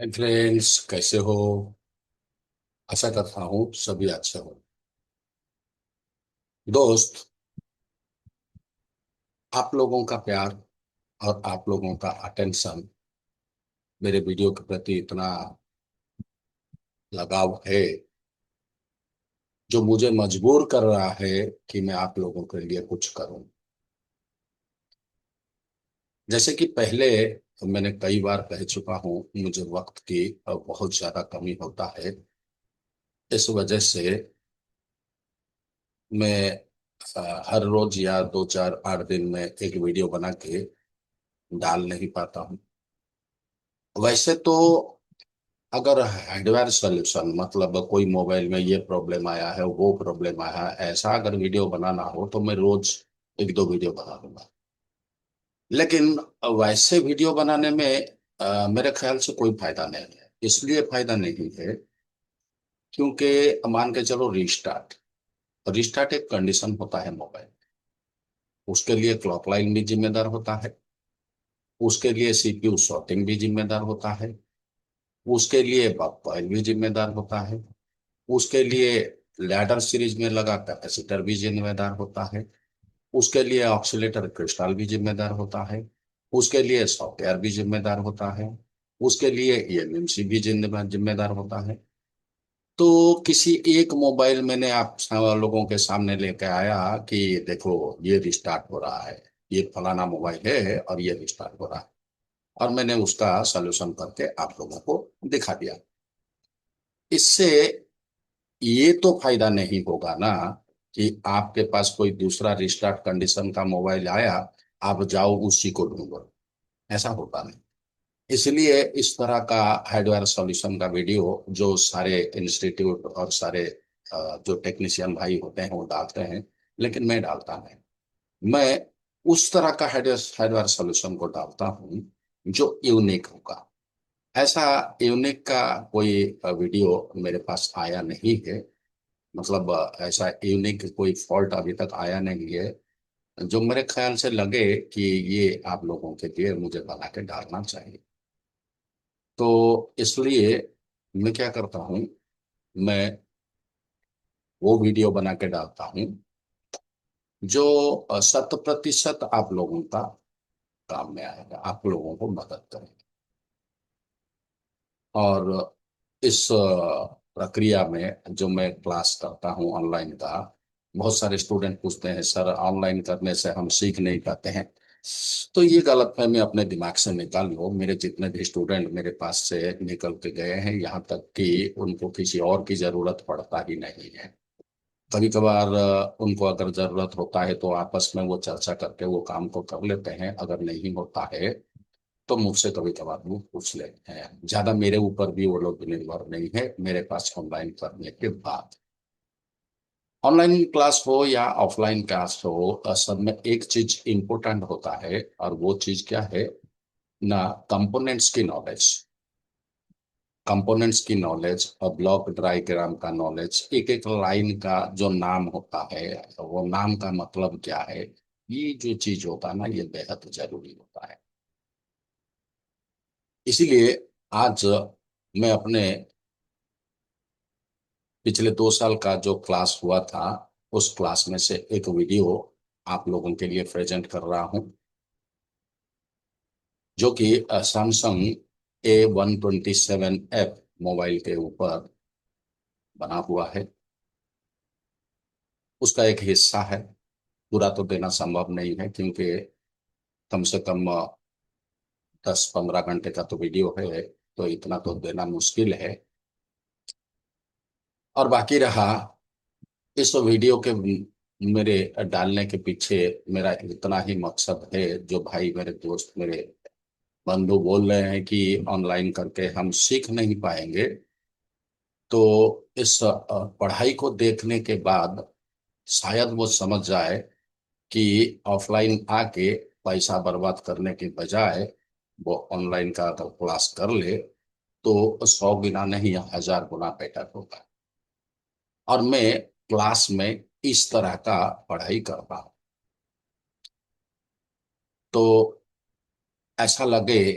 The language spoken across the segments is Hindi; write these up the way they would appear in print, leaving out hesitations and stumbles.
फ्रेंड्स, कैसे हो? आशा करता हूँ सभी अच्छे हो। दोस्त, आप लोगों का प्यार और आप लोगों का अटेंशन मेरे वीडियो के प्रति इतना लगाव है जो मुझे मजबूर कर रहा है कि मैं आप लोगों के लिए कुछ करूं। जैसे कि पहले मैंने कई बार कह चुका हूं, मुझे वक्त की बहुत ज्यादा कमी होता है। इस वजह से मैं हर रोज या 2 4 8 दिन में एक वीडियो बना के डाल नहीं पाता हूँ। वैसे तो अगर हार्डवेयर सॉल्यूशन मतलब कोई मोबाइल में ये प्रॉब्लम आया है, वो प्रॉब्लम आया है, ऐसा अगर वीडियो बनाना हो तो मैं रोज एक दो वीडियो बना लूंगा। लेकिन वैसे वीडियो बनाने में मेरे ख्याल से कोई फायदा नहीं है। इसलिए फायदा नहीं है क्योंकि मान के चलो, रिस्टार्ट रिस्टार्ट एक कंडीशन होता है मोबाइल। उसके लिए क्लॉक लाइन भी जिम्मेदार होता है। उसके लिए सीपीयू शॉर्टिंग भी जिम्मेदार होता है। उसके लिए बग कॉइल भी जिम्मेदार होता है। उसके लिए लैडर सीरीज में लगा कैपेसिटर भी जिम्मेदार होता है। उसके लिए ऑक्सीलेटर क्रिस्टल भी जिम्मेदार होता है। उसके लिए सॉफ्टवेयर भी जिम्मेदार होता है। उसके लिए ईएमएमसी भी जिम्मेदार होता है। तो किसी एक मोबाइल मैंने आप लोगों के सामने लेके आया कि देखो, ये रिस्टार्ट हो रहा है, ये फलाना मोबाइल है और ये रिस्टार्ट हो रहा है, और मैंने उसका सॉल्यूशन करके आप लोगों को दिखा दिया। इससे ये तो फायदा नहीं होगा ना कि आपके पास कोई दूसरा रिस्टार्ट कंडीशन का मोबाइल आया, आप जाओ उसी को ढूंढो। ऐसा होता नहीं। इसलिए इस तरह का हार्डवेयर सॉल्यूशन का वीडियो जो सारे इंस्टीट्यूट और सारे जो टेक्नीशियन भाई होते हैं वो डालते हैं, लेकिन मैं डालता नहीं। मैं उस तरह का हार्डवेयर हार्डवेयर सॉल्यूशन को डालता हूँ जो यूनिक होगा। ऐसा यूनिक का कोई वीडियो मेरे पास आया नहीं है। मतलब ऐसा यूनिक कोई फॉल्ट अभी तक आया नहीं है जो मेरे ख्याल से लगे कि ये आप लोगों के लिए मुझे बना के डालना चाहिए। तो इसलिए मैं क्या करता हूँ, मैं वो वीडियो बना के डालता हूँ जो 100% आप लोगों का काम में आएगा, आप लोगों को मदद करेगा। और इस प्रक्रिया में जो मैं क्लास करता हूँ ऑनलाइन का, बहुत सारे स्टूडेंट पूछते हैं, सर ऑनलाइन करने से हम सीख नहीं पाते हैं। तो ये गलतफहमी अपने दिमाग से निकाल लो। मेरे जितने भी स्टूडेंट मेरे पास से निकल के गए हैं, यहाँ तक कि उनको किसी और की जरूरत पड़ता ही नहीं है। कभी कभार उनको अगर जरूरत होता है तो आपस में वो चर्चा करके वो काम को कर लेते हैं। अगर नहीं होता है तो मुझसे कभी कभार वो पूछ लेते हैं। ज्यादा मेरे ऊपर भी वो लोग निर्भर नहीं है मेरे पास ऑनलाइन करने के बाद। ऑनलाइन क्लास हो या ऑफलाइन क्लास हो, सब में एक चीज इंपॉर्टेंट होता है, और वो चीज क्या है ना, कंपोनेंट्स की नॉलेज। कंपोनेंट्स की नॉलेज और ब्लॉक डायग्राम का नॉलेज, एक एक लाइन का जो नाम होता है, वो नाम का मतलब क्या है, ये जो चीज होता है ना, ये बेहद जरूरी होता है। इसीलिए आज मैं अपने पिछले 2 साल का जो क्लास हुआ था, उस क्लास में से एक वीडियो आप लोगों के लिए प्रेजेंट कर रहा हूं, जो कि सैमसंग A127F मोबाइल के ऊपर बना हुआ है। उसका एक हिस्सा है। पूरा तो देना संभव नहीं है क्योंकि कम से कम 10 15 घंटे का तो वीडियो है, तो इतना तो देना मुश्किल है। और बाकी रहा, इस वीडियो के मेरे डालने के पीछे मेरा इतना ही मकसद है। जो भाई मेरे दोस्त मेरे बंधु बोल रहे हैं कि ऑनलाइन करके हम सीख नहीं पाएंगे, तो इस पढ़ाई को देखने के बाद शायद वो समझ जाए कि ऑफलाइन आके पैसा बर्बाद करने के बजाय वो ऑनलाइन का अगर क्लास कर ले तो 100 गुना नहीं, 1000 गुना बेटर होगा। और मैं क्लास में इस तरह का पढ़ाई करता हूँ। तो ऐसा लगे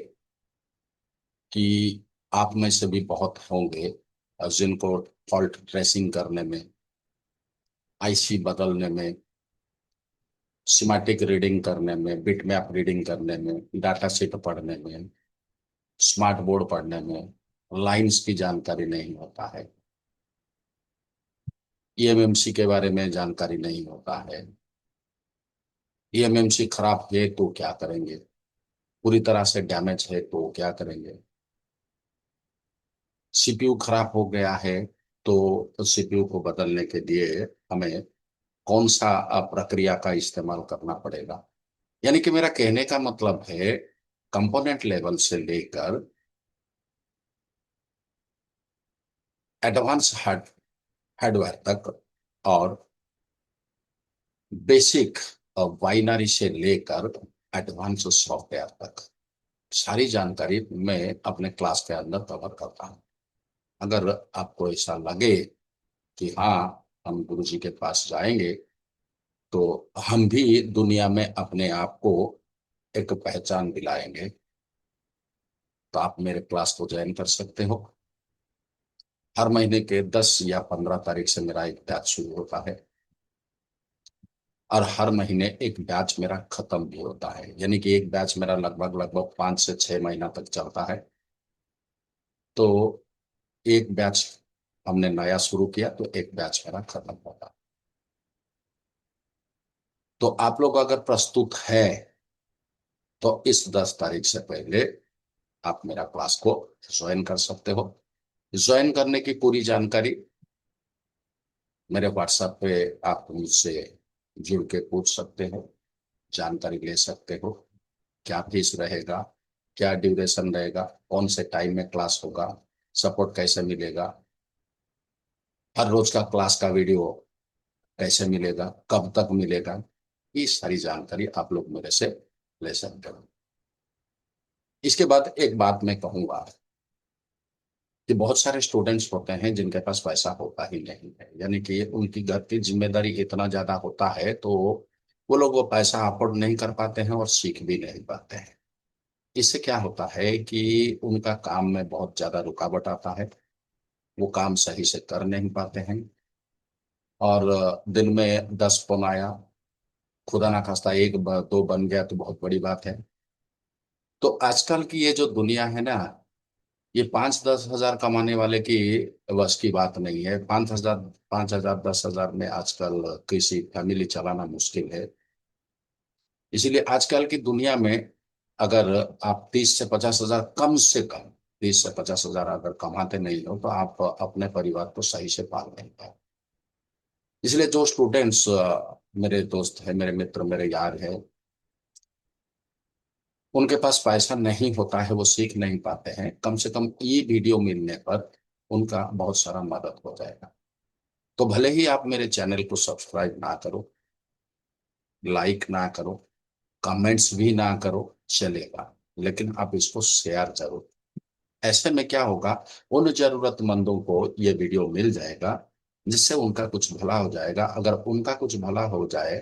कि आप में से भी बहुत होंगे जिनको फॉल्ट ट्रेसिंग करने में, आईसी बदलने में, सिमेटिक रीडिंग करने में, बिटमैप रीडिंग करने में, डाटा शीट पढ़ने में, स्मार्ट बोर्ड पढ़ने में लाइंस की जानकारी नहीं होता है, ईएमएमसी के बारे में जानकारी नहीं होता है। ईएमएमसी खराब है तो क्या करेंगे, पूरी तरह से डैमेज है तो क्या करेंगे, सीपीयू खराब हो गया है तो सीपीयू को बदलने के लिए हमें कौन सा प्रक्रिया का इस्तेमाल करना पड़ेगा। यानी कि मेरा कहने का मतलब है कंपोनेंट लेवल से लेकर एडवांस हार्डवेयर तक और बेसिक बाइनरी से लेकर एडवांस सॉफ्टवेयर तक सारी जानकारी मैं अपने क्लास के अंदर कवर करता हूँ। अगर आपको ऐसा लगे कि हाँ, हम गुरु जी के पास जाएंगे तो हम भी दुनिया में अपने आप को एक पहचान दिलाएंगे, तो आप मेरे क्लास को ज्वाइन कर सकते हो। हर महीने के 10 या 15 तारीख से मेरा एक बैच शुरू होता है और हर महीने एक बैच मेरा खत्म भी होता है। यानी कि एक बैच मेरा लगभग लगभग 5 से 6 महीना तक चलता है। तो एक बैच हमने नया शुरू किया तो एक बैच मेरा खत्म होगा। तो आप लोग अगर प्रस्तुत है तो इस 10 तारीख से पहले आप मेरा क्लास को ज्वाइन कर सकते हो। ज्वाइन करने की पूरी जानकारी मेरे व्हाट्सएप पे आप मुझसे जुड़ के पूछ सकते हो, जानकारी ले सकते हो। क्या फीस रहेगा, क्या ड्यूरेशन रहेगा, कौन से टाइम में क्लास होगा, सपोर्ट कैसे मिलेगा, हर रोज का क्लास का वीडियो कैसे मिलेगा, कब तक मिलेगा, ये सारी जानकारी आप लोग मेरे से ले सकते हो। इसके बाद एक बात मैं कहूंगा कि बहुत सारे स्टूडेंट्स होते हैं जिनके पास पैसा होता ही नहीं है, यानी कि उनकी घर की जिम्मेदारी इतना ज्यादा होता है तो वो लोग वो पैसा अफोर्ड नहीं कर पाते हैं और सीख भी नहीं पाते हैं। इससे क्या होता है कि उनका काम में बहुत ज्यादा रुकावट आता है, वो काम सही से कर नहीं पाते हैं और दिन में 10 फोन आया, खुदा ना खास्ता एक दो बन गया तो बहुत बड़ी बात है। तो आजकल की ये जो दुनिया है ना, ये 5-10 हजार कमाने वाले की बस की बात नहीं है। 5 हजार, 5 हजार, 10 हजार में आजकल किसी फैमिली चलाना मुश्किल है। इसीलिए आजकल की दुनिया में अगर आप 30 से 50 हजार, कम से कम 30 से 50 हजार अगर कमाते नहीं हो तो आप अपने परिवार को सही से पाल नहीं पाए। इसलिए जो स्टूडेंट्स मेरे दोस्त हैं, मेरे मित्र, मेरे यार हैं, उनके पास पैसा नहीं होता है, वो सीख नहीं पाते हैं, कम से कम ये वीडियो मिलने पर उनका बहुत सारा मदद हो जाएगा। तो भले ही आप मेरे चैनल को सब्सक्राइब ना करो, लाइक ना करो, कमेंट्स भी ना करो, चलेगा, लेकिन आप इसको शेयर जरूर। ऐसे में क्या होगा, उन जरूरतमंदों को ये वीडियो मिल जाएगा जिससे उनका कुछ भला हो जाएगा। अगर उनका कुछ भला हो जाए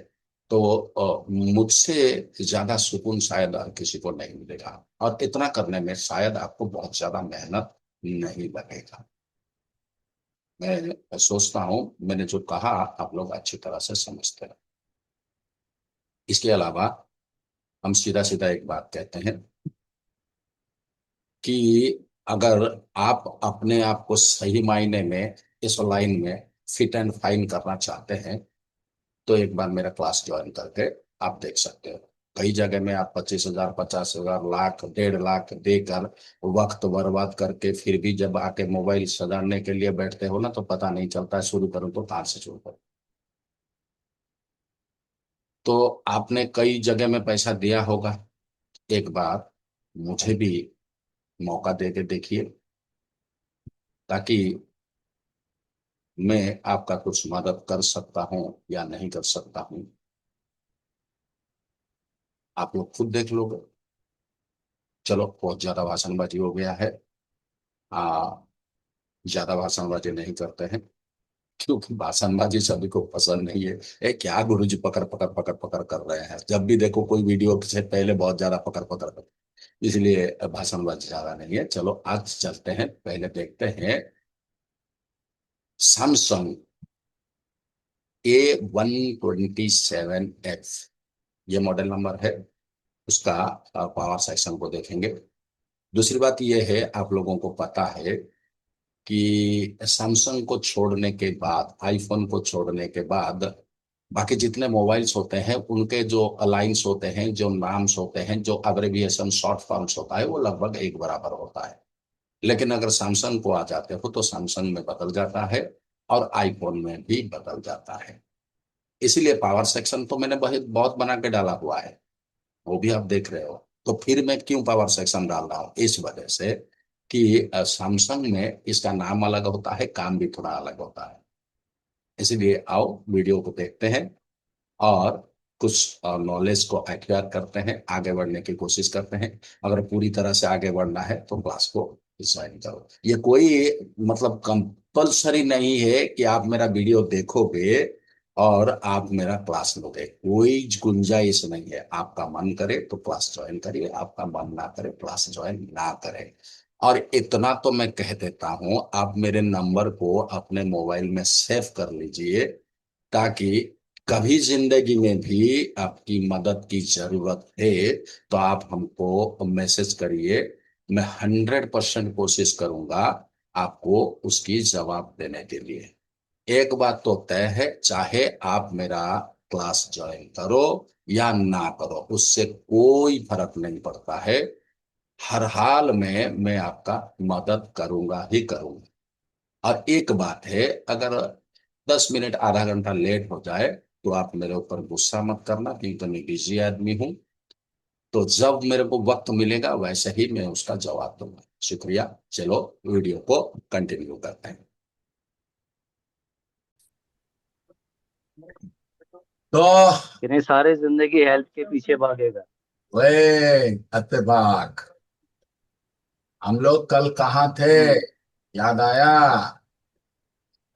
तो मुझसे ज्यादा सुकून शायद और किसी को नहीं मिलेगा, और इतना करने में शायद आपको बहुत ज्यादा मेहनत नहीं लगेगा। मैं सोचता हूँ मैंने जो कहा आप लोग अच्छी तरह से समझते हैं। इसके अलावा हम सीधा सीधा एक बात कहते हैं कि अगर आप अपने आप को सही मायने में इस लाइन में फिट एंड फाइन करना चाहते हैं तो एक बार मेरा क्लास ज्वाइन करके आप देख सकते हो। कई जगह में आप 25 हजार, 50 हजार, लाख, 1.5 लाख देकर वक्त बर्बाद करके फिर भी जब आके मोबाइल सजाने के लिए बैठते हो ना तो पता नहीं चलता है शुरू करूं तो कहाँ से शुरू करूं। तो आपने कई जगह में पैसा दिया होगा, एक बार मुझे भी मौका दे के देखिए, ताकि मैं आपका कुछ मदद कर सकता हूँ या नहीं कर सकता हूँ, आप लोग खुद देख लोगे। चलो, बहुत ज्यादा भाषणबाजी हो गया है। आ ज्यादा भाषणबाजी नहीं करते हैं, क्योंकि भाषणबाजी सभी को पसंद नहीं है। क्या गुरुजी पकड़ पकड़ पकड़ पकड़ कर रहे हैं, जब भी देखो कोई वीडियो से पहले बहुत ज्यादा पकड़ पकड़ कर। इसलिए भाषण बस ज्यादा नहीं है। चलो आज चलते हैं, पहले देखते हैं सैमसंग A127F, ये मॉडल नंबर है उसका। पावर सेक्शन को देखेंगे। दूसरी बात ये है, आप लोगों को पता है कि सैमसंग को छोड़ने के बाद, आईफोन को छोड़ने के बाद बाकी जितने मोबाइल्स होते हैं उनके जो अलाइंस होते हैं, जो नाम्स होते हैं, जो अब्रेविएशन शॉर्ट फॉर्म्स होता है, वो लगभग एक बराबर होता है। लेकिन अगर सैमसंग को आ जाते हो तो सैमसंग में बदल जाता है और आईफोन में भी बदल जाता है। इसीलिए पावर सेक्शन तो मैंने बहुत बहुत बना के डाला हुआ है, वो भी आप देख रहे हो। तो फिर मैं क्यों पावर सेक्शन डाल रहा हूँ? इस वजह से कि सैमसंग में इसका नाम अलग होता है, काम भी थोड़ा अलग होता है। इसलिए आओ वीडियो को देखते हैं और कुछ नॉलेज को एक्वायर करते हैं, आगे बढ़ने की कोशिश करते हैं। अगर पूरी तरह से आगे बढ़ना है तो क्लास को ज्वाइन करो। ये कोई मतलब कंपलसरी नहीं है कि आप मेरा वीडियो देखोगे और आप मेरा क्लास लोगे, कोई गुंजाइश नहीं है। आपका मन करे तो क्लास ज्वाइन करिए, आपका मन ना करे क्लास ज्वाइन ना करें। और इतना तो मैं कह देता हूं, आप मेरे नंबर को अपने मोबाइल में सेव कर लीजिए, ताकि कभी जिंदगी में भी आपकी मदद की जरूरत है तो आप हमको मैसेज करिए। मैं 100% कोशिश करूंगा आपको उसकी जवाब देने के लिए। एक बात तो तय है, चाहे आप मेरा क्लास ज्वाइन करो या ना करो, उससे कोई फर्क नहीं पड़ता है। हर हाल में मैं आपका मदद करूंगा ही करूंगा। और एक बात है, अगर 10 मिनट आधा घंटा लेट हो जाए तो आप मेरे ऊपर गुस्सा मत करना, क्योंकि मैं बिजी आदमी हूँ। तो जब मेरे को वक्त मिलेगा वैसे ही मैं उसका जवाब दूंगा। शुक्रिया। चलो वीडियो को कंटिन्यू करते हैं। तो इतनी सारी जिंदगी हेल्थ के पीछे भागेगा। वे अत्तेबाक, हम लोग कल कहाँ थे? हम्म। याद आया?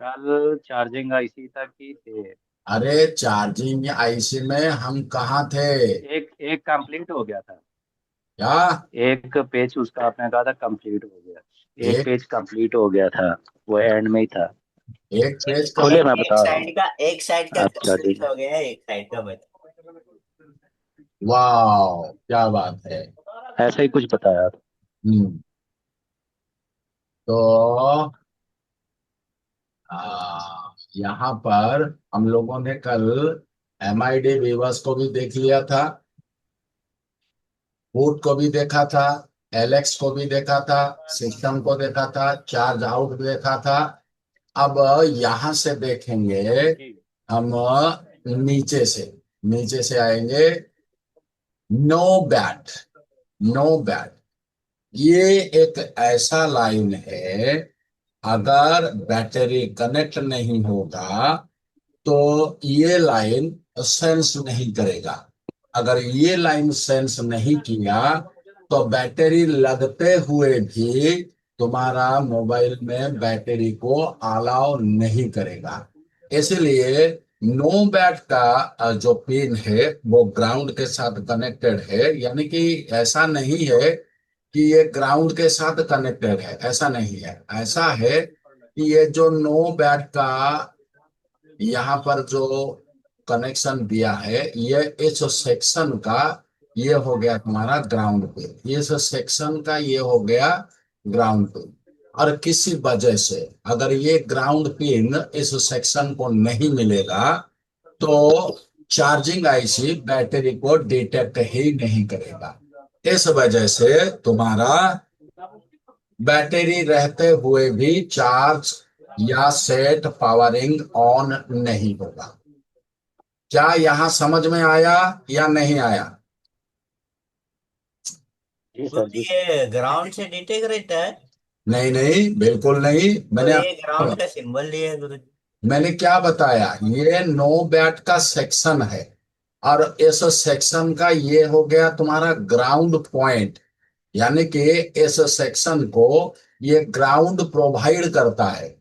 कल चार्जिंग आईसी तक ही थे। अरे चार्जिंग आईसी में हम कहाँ थे? एक एक कंप्लीट हो गया था। क्या? एक पेज उसका आपने कहा था कंप्लीट हो गया। एक एक पेज कंप्लीट हो गया था। वो एंड में ही था। एक पेज का? खोलिए मैं एक बता रहा हूँ। साइड का, एक साइड का अच्छा कंप्लीट ठीक है। हो गया है, एक साइड का बचा। वाह, क्या बात है। ऐसा ही कुछ बताया था। हम्म। तो यहाँ पर हम लोगों ने कल MID वीवर्स को भी देख लिया था, बूट को भी देखा था, LX को भी देखा था, सिस्टम को देखा था, चार्ज आउट देखा था। अब यहाँ से देखेंगे ठीक हम, नीचे से, नीचे से आएंगे। नो बैट, नो बैट, ये एक ऐसा लाइन है, अगर बैटरी कनेक्ट नहीं होगा तो ये लाइन सेंस नहीं करेगा। अगर ये लाइन सेंस नहीं किया तो बैटरी लगते हुए भी तुम्हारा मोबाइल में बैटरी को अलाउ नहीं करेगा। इसलिए नो बैट का जो पिन है वो ग्राउंड के साथ कनेक्टेड है। यानी कि ऐसा नहीं है कि ये ग्राउंड के साथ कनेक्टेड है, ऐसा नहीं है। ऐसा है कि ये जो नो बैट का यहाँ पर जो कनेक्शन दिया है, ये इस सेक्शन का ये हो गया तुम्हारा ग्राउंड पे, ये इस सेक्शन का ये हो गया ग्राउंड पे। और किसी वजह से अगर ये ग्राउंड पिन इस सेक्शन को नहीं मिलेगा तो चार्जिंग आईसी बैटरी को डिटेक्ट ही नहीं करेगा। इस वजह से तुम्हारा बैटरी रहते हुए भी चार्ज या सेट पावरिंग ऑन नहीं होगा। क्या यहां समझ में आया या नहीं आया? जी तो सर, जी सर। ये ग्राउंड से डिटेक्ट रहता है? नहीं नहीं, बिल्कुल नहीं। तो मैंने ये ग्राउंड का सिंबल लिया है गुरु जी। मैंने क्या बताया, ये नो बैट का सेक्शन है और इस सेक्शन का ये हो गया तुम्हारा ग्राउंड पॉइंट। यानी कि इस सेक्शन को ये ग्राउंड प्रोवाइड करता है,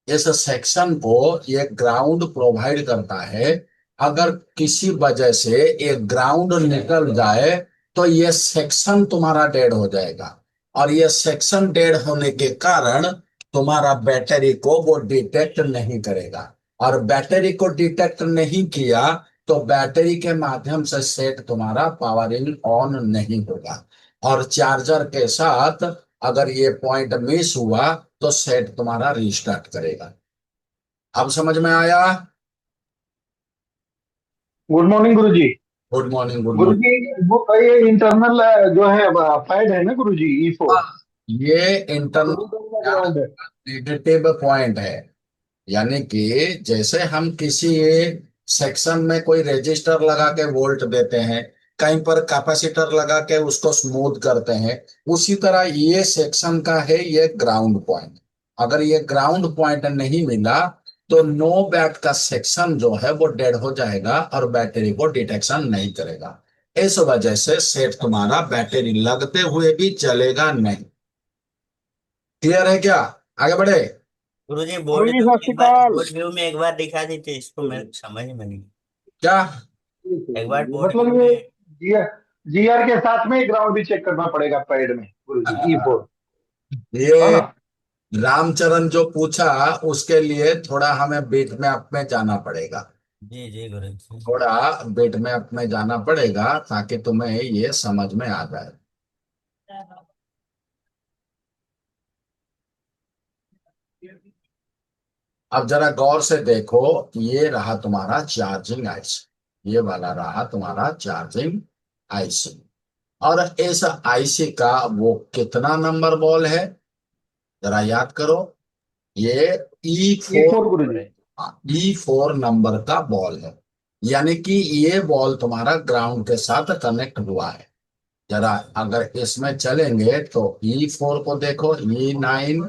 इस सेक्शन को ये ग्राउंड प्रोवाइड करता है। अगर किसी वजह से ये ग्राउंड निकल जाए तो ये सेक्शन तुम्हारा डेड हो जाएगा, और ये सेक्शन डेड होने के कारण तुम्हारा बैटरी को वो डिटेक्ट नहीं करेगा, और बैटरी को डिटेक्ट नहीं किया तो बैटरी के माध्यम से सेट तुम्हारा पावरिंग ऑन नहीं होगा, और चार्जर के साथ अगर ये पॉइंट मिस हुआ तो सेट तुम्हारा रिस्टार्ट करेगा। अब समझ में आया? Good morning Guruji. Good morning, good morning. Guruji वो ये इंटरनल जो है पैड है ना गुरुजी E4, ये इंटरनल ग्राउंड है। नेगेटिव पॉइंट है, यानी कि जैसे हम किसी सेक्शन में कोई रेजिस्टर लगा के वोल्ट देते हैं, कहीं पर कैपेसिटर लगा के उसको स्मूथ करते हैं, उसी तरह ये सेक्शन का है ये ग्राउंड पॉइंट। अगर ये ग्राउंड पॉइंट नहीं मिला तो नो बैट का सेक्शन जो है वो डेड हो जाएगा और बैटरी को डिटेक्शन नहीं करेगा। इस वजह से सेट तुम्हारा बैटरी लगते हुए भी चलेगा नहीं। क्लियर है क्या? आगे बढ़े। गुरुजी गुरुजी सत श्री अकाल। बोर्ड व्यू में एक बार दिखा दीजिए, इसको मैं समझ में नहीं। क्या? एक बार बोर्ड व्यू मतलब ये में। GR के साथ में ग्राउंड भी चेक करना पड़ेगा पैड में गुरुजी E4, है ये ना? रामचरण जो पूछा उसके लिए थोड़ा हमें बीट मैप में जाना पड़ेगा, जी जी गुरुजी। थोड़ा बीट मैप में जाना पड़ेगा ताकि तुम्हें ये समझ में आ जाए। अब जरा गौर से देखो, ये रहा तुम्हारा चार्जिंग आईसी, ये वाला रहा तुम्हारा चार्जिंग आईसी, और इस आईसी का वो कितना नंबर बॉल है जरा याद करो। ये E4, E4 गुरुजी। E4 नंबर का बॉल है, यानी कि ये बॉल तुम्हारा ग्राउंड के साथ कनेक्ट हुआ है। जरा अगर इसमें चलेंगे तो E4 को देखो, E9,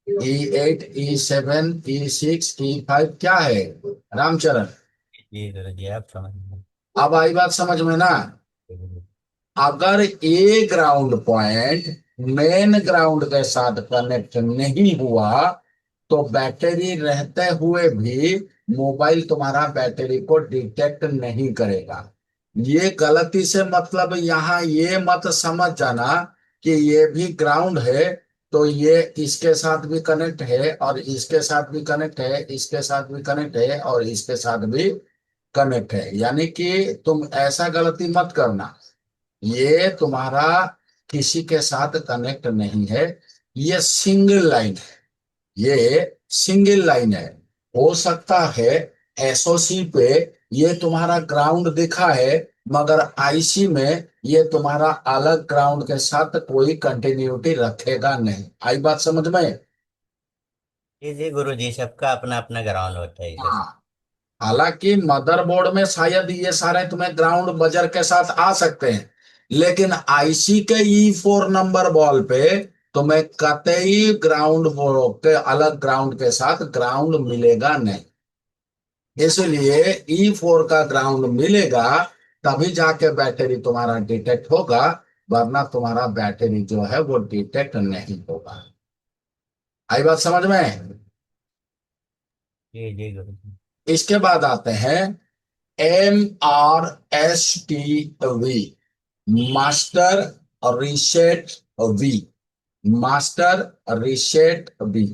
E8, E7, E6, E5 क्या है रामचरण? जी गुरुजी, आप समझ गए। अब आई बात समझ में ना? अगर ये ग्राउंड पॉइंट मेन ग्राउंड के साथ कनेक्ट नहीं हुआ तो बैटरी रहते हुए भी मोबाइल तुम्हारा बैटरी को डिटेक्ट नहीं करेगा। ये गलती से मतलब यहाँ ये मत समझ जाना कि ये भी ग्राउंड है तो ये इसके साथ भी कनेक्ट है और इसके साथ भी कनेक्ट है, इसके साथ भी कनेक्ट है और इसके साथ भी कनेक्ट है, यानी कि तुम ऐसा गलती मत करना। ये तुम्हारा किसी के साथ कनेक्ट नहीं है, ये सिंगल लाइन है, ये सिंगल लाइन है। हो सकता है एसओसी पे ये तुम्हारा ग्राउंड दिखा है मगर आईसी में ये तुम्हारा अलग ग्राउंड के साथ कोई कंटिन्यूटी रखेगा नहीं। आई बात समझ में? जी जी गुरुजी, सबका अपना अपना ग्राउंड होता है इधर। हाँ, हालांकि मदरबोर्ड में शायद ये सारे तुम्हें ग्राउंड बजर के साथ आ सकते हैं, लेकिन आईसी के E4 नंबर बॉल पे तुम्हें कतई ग्राउंड के अलग ग्राउंड के साथ ग्राउंड मिलेगा नहीं। इसलिए E4 का ग्राउंड मिलेगा तभी जाके बैटरी तुम्हारा डिटेक्ट होगा, वरना तुम्हारा बैटरी जो है वो डिटेक्ट नहीं होगा। आई बात समझ में? जी जी गुरुजी। इसके बाद आते हैं MRSTV, master reset V, master reset V.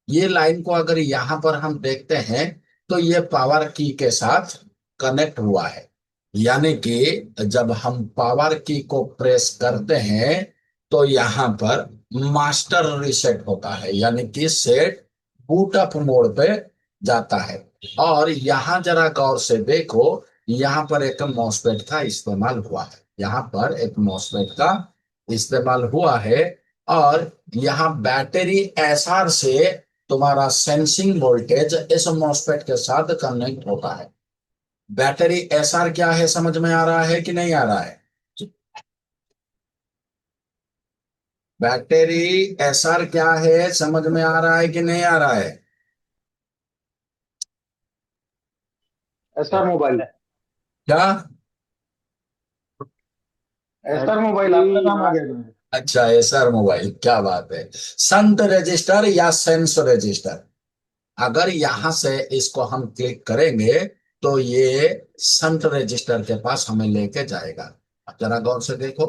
ये लाइन को अगर यहां पर हम देखते हैं तो ये पावर की के साथ कनेक्ट हुआ है, यानी कि जब हम पावर की को प्रेस करते हैं तो यहां पर मास्टर रिसेट होता है, यानी कि सेट बूट अप मोड पे जाता है। और यहां जरा गौर से देखो, यहां पर एक मॉसफेट का इस्तेमाल हुआ है, यहां पर एक मॉसफेट का इस्तेमाल हुआ है, और यहाँ बैटरी एसआर से तुम्हारा सेंसिंग वोल्टेज इस मॉसफेट के साथ कनेक्ट होता है। बैटरी एसआर क्या है समझ में आ रहा है कि नहीं आ रहा है? बैटरी एसआर क्या है समझ में आ रहा है कि नहीं आ रहा है? SR मोबाइल, क्या? SR मोबाइल आपका नाम आ गया गुरुजी। अच्छा, एसआर मोबाइल, क्या बात है। संट रजिस्टर या सेंस रजिस्टर, अगर यहां से इसको हम क्लिक करेंगे तो ये संट रजिस्टर के पास हमें लेके जाएगा। अब जरा गौर से देखो,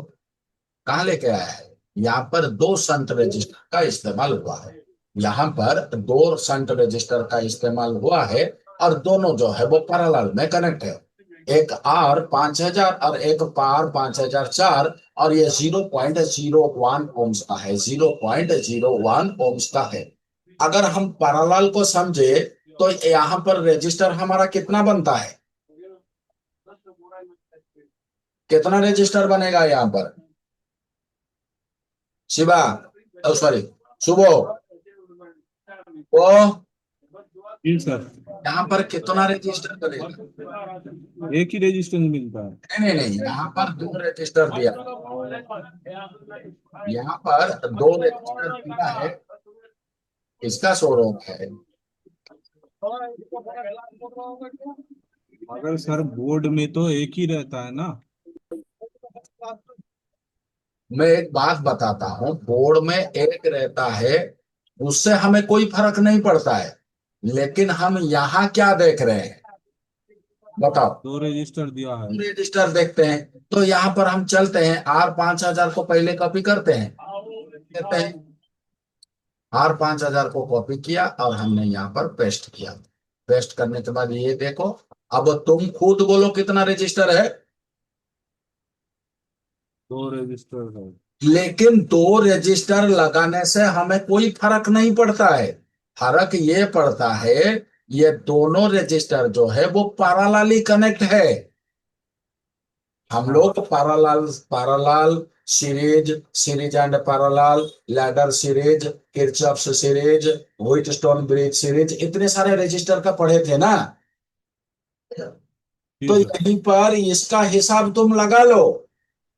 कहाँ लेके आया है? यहाँ पर दो शंट रजिस्टर का इस्तेमाल हुआ है। यहाँ पर दो शंट रजिस्टर का इस्तेमाल हुआ है और दोनों जो है वो पैरेलल में कनेक्ट है। एक आर 5000 और एक पार 5004, और ये 0.01 ओम्स का है, 0.01 ओम्स का है। अगर हम पैरेलल को समझे तो यहाँ पर रजिस्टर हमारा कितना बनता है? कितना रजिस्टर बनेगा यहाँ पर शिवा? सॉरी, शुभो, ओ जी सर, यहाँ पर कितना रजिस्टर बनेगा? एक ही रेजिस्टेंस मिलता है। नहीं नहीं नहीं, यहाँ पर दो रजिस्टर दिया, यहाँ पर दो रजिस्टर दिया है, इसका शोरूम है। मगर सर बोर्ड में तो एक ही रहता है ना। मैं एक बात बताता हूँ, बोर्ड में एक रहता है, उससे हमें कोई फर्क नहीं पड़ता है, लेकिन हम यहाँ क्या देख रहे हैं बताओ? दो रजिस्टर दिया है। रजिस्टर देखते हैं, तो यहाँ पर हम चलते हैं, आर 5000 को पहले कॉपी करते हैं, कहते हैं आर 5000 को कॉपी किया और हमने यहाँ पर पेस्ट किया। पेस्ट करने के बाद ये देखो, अब तुम खुद बोलो कितना रजिस्टर है? दो रजिस्टर है। लेकिन दो रजिस्टर लगाने से हमें कोई फर्क नहीं पड़ता है। फर्क ये पड़ता है, ये दोनों रजिस्टर जो है वो पैरेलली कनेक्ट है। हम लोग parallel parallel series, series and parallel, ladder series, Kirchhoff's series, Wheatstone bridge series, इतने सारे रजिस्टर का पढ़े थे ना। जी तो सर। यहीं पर इसका हिसाब तुम लगा लो।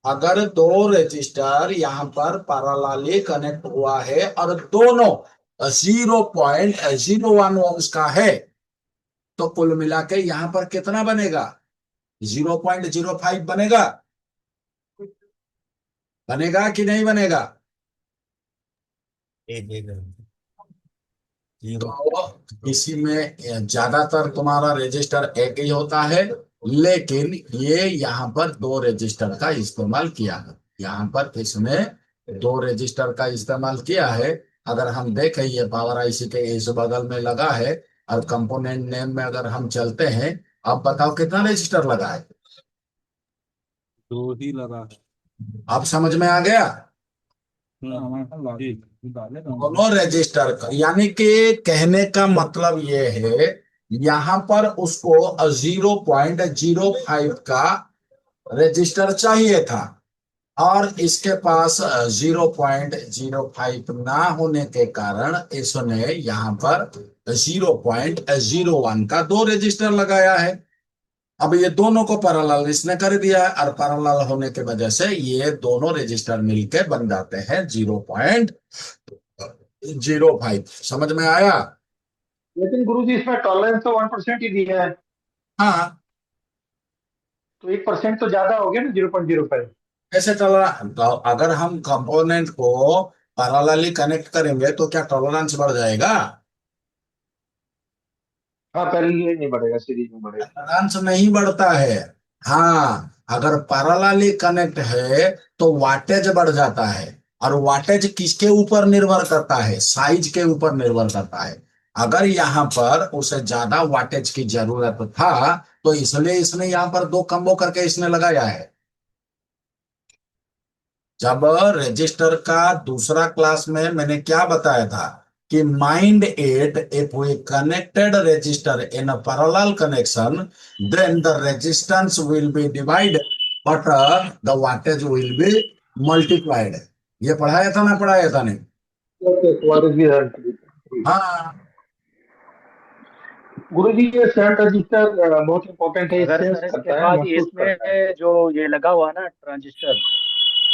अगर दो रजिस्टर यहाँ पर पैरेलली कनेक्ट हुआ है और दोनों 0.01 ओम्स का है, तो कुल मिला के यहाँ पर कितना बनेगा? 0.05 बनेगा। बनेगा कि नहीं बनेगा? जी जी गुरुजी। तो इसी में ज्यादातर तुम्हारा रजिस्टर एक ही होता है, लेकिन ये यहाँ पर दो रजिस्टर का इस्तेमाल किया है। यहाँ पर इसमें दो रजिस्टर का इस्तेमाल किया है। अगर हम देखें, ये पावर आईसी के इस बगल में लगा है, और कंपोनेंट नेम में अगर हम चलते हैं, अब बताओ कितना रजिस्टर लगा है? दो ही लगा है। अब समझ में आ गया? जी। दोनों रजिस्टर का, यानी कि कहने का मतलब ये है, यहाँ पर उसको 0.05 का रजिस्टर चाहिए था, और इसके पास 0.05 ना होने के कारण इसने यहाँ पर 0.01 का दो रजिस्टर लगाया है। अब ये दोनों को पैरेलल इसने कर दिया है, और पैरेलल होने की वजह से ये दोनों रजिस्टर मिलके बन जाते हैं 0.05। समझ में आया? लेकिन गुरुजी इसमें टॉलरेंस तो 1% ही दिया है, हाँ, तो 1% तो ज्यादा हो गया ना 0.05। कैसे अगर हम कंपोनेंट को पैरेलली कनेक्ट करेंगे तो क्या टॉलरेंस बढ़ जाएगा? हाँ, पैरेलल नहीं बढ़ेगा, सीरीज में बढ़ेगा। टॉलरेंस नहीं बढ़ता है। हाँ, अगर पैरेलली कनेक्ट है तो वाटेज बढ़ जाता है, और वाटेज किसके ऊपर निर्भर करता है? साइज के ऊपर निर्भर करता है। अगर यहाँ पर उसे ज्यादा वाटेज की जरूरत था, तो इसलिए इसने यहाँ पर दो कम्बो करके इसने लगाया है। जब रजिस्टर का दूसरा क्लास में मैंने क्या बताया था कि mind it, if we connected register in a parallel connection, then the resistance will be divided, but the wattage will be multiplied. ये पढ़ाया था ना, पढ़ाया था नहीं? हाँ, गुरुजी ये शंट रजिस्टर बहुत इंपॉर्टेंट है, अगर सेंस सर इसके करता है, बाद महसूस करता है। इसमें जो ये लगा हुआ ना ट्रांजिस्टर,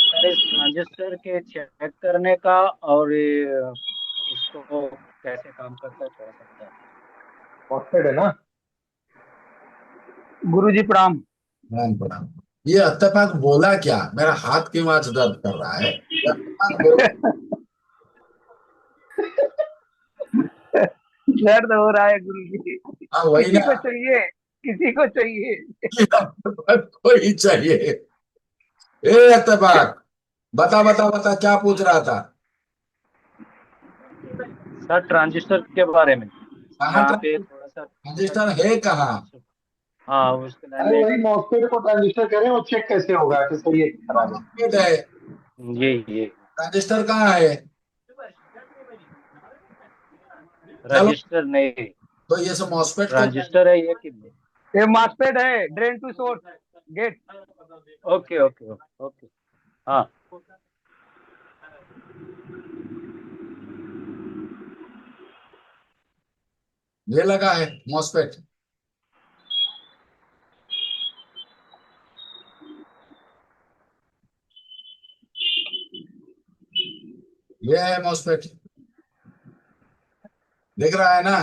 सर इस ट्रांजिस्टर के चेक करने का और ये इसको कैसे काम करता है थोड़ा सा बता दीजिए। फॉस्फेट है ना। गुरुजी प्रणाम। प्रणाम प्रणाम। ये अत्तेफाक बोला क्या? मेरा हाथ क्यों आज दर्द कर रहा है? ये अत्तेफाक बोला। दर्द हो रहा है गुरुजी, हाँ वही किसी ना, को चाहिए, किसी को चाहिए। ये अत्तेफाक को ही चाहिए। ए इत्तेफाक, बता बता बता क्या पूछ रहा था। सर ट्रांजिस्टर के बारे में, कहाँ यहाँ पे थोड़ा सा ट्रांजिस्टर है कहाँ। हाँ उसके लाइन अरे में वही मॉस्फेट को ट्रांजिस्टर करें और चेक कैसे होगा कि सही है कि खराब है। MOSFET है, ये ट्रांजिस्टर कहाँ है। चलो, रजिस्टर नहीं, तो ये सब मॉस्फेट को। ट्रांजिस्टर है ये कि ये मास्पेट है, drain to source gate. Okay okay okay हाँ। ये लगा है मॉस्फेट, ये है मॉस्फेट, दिख रहा है ना।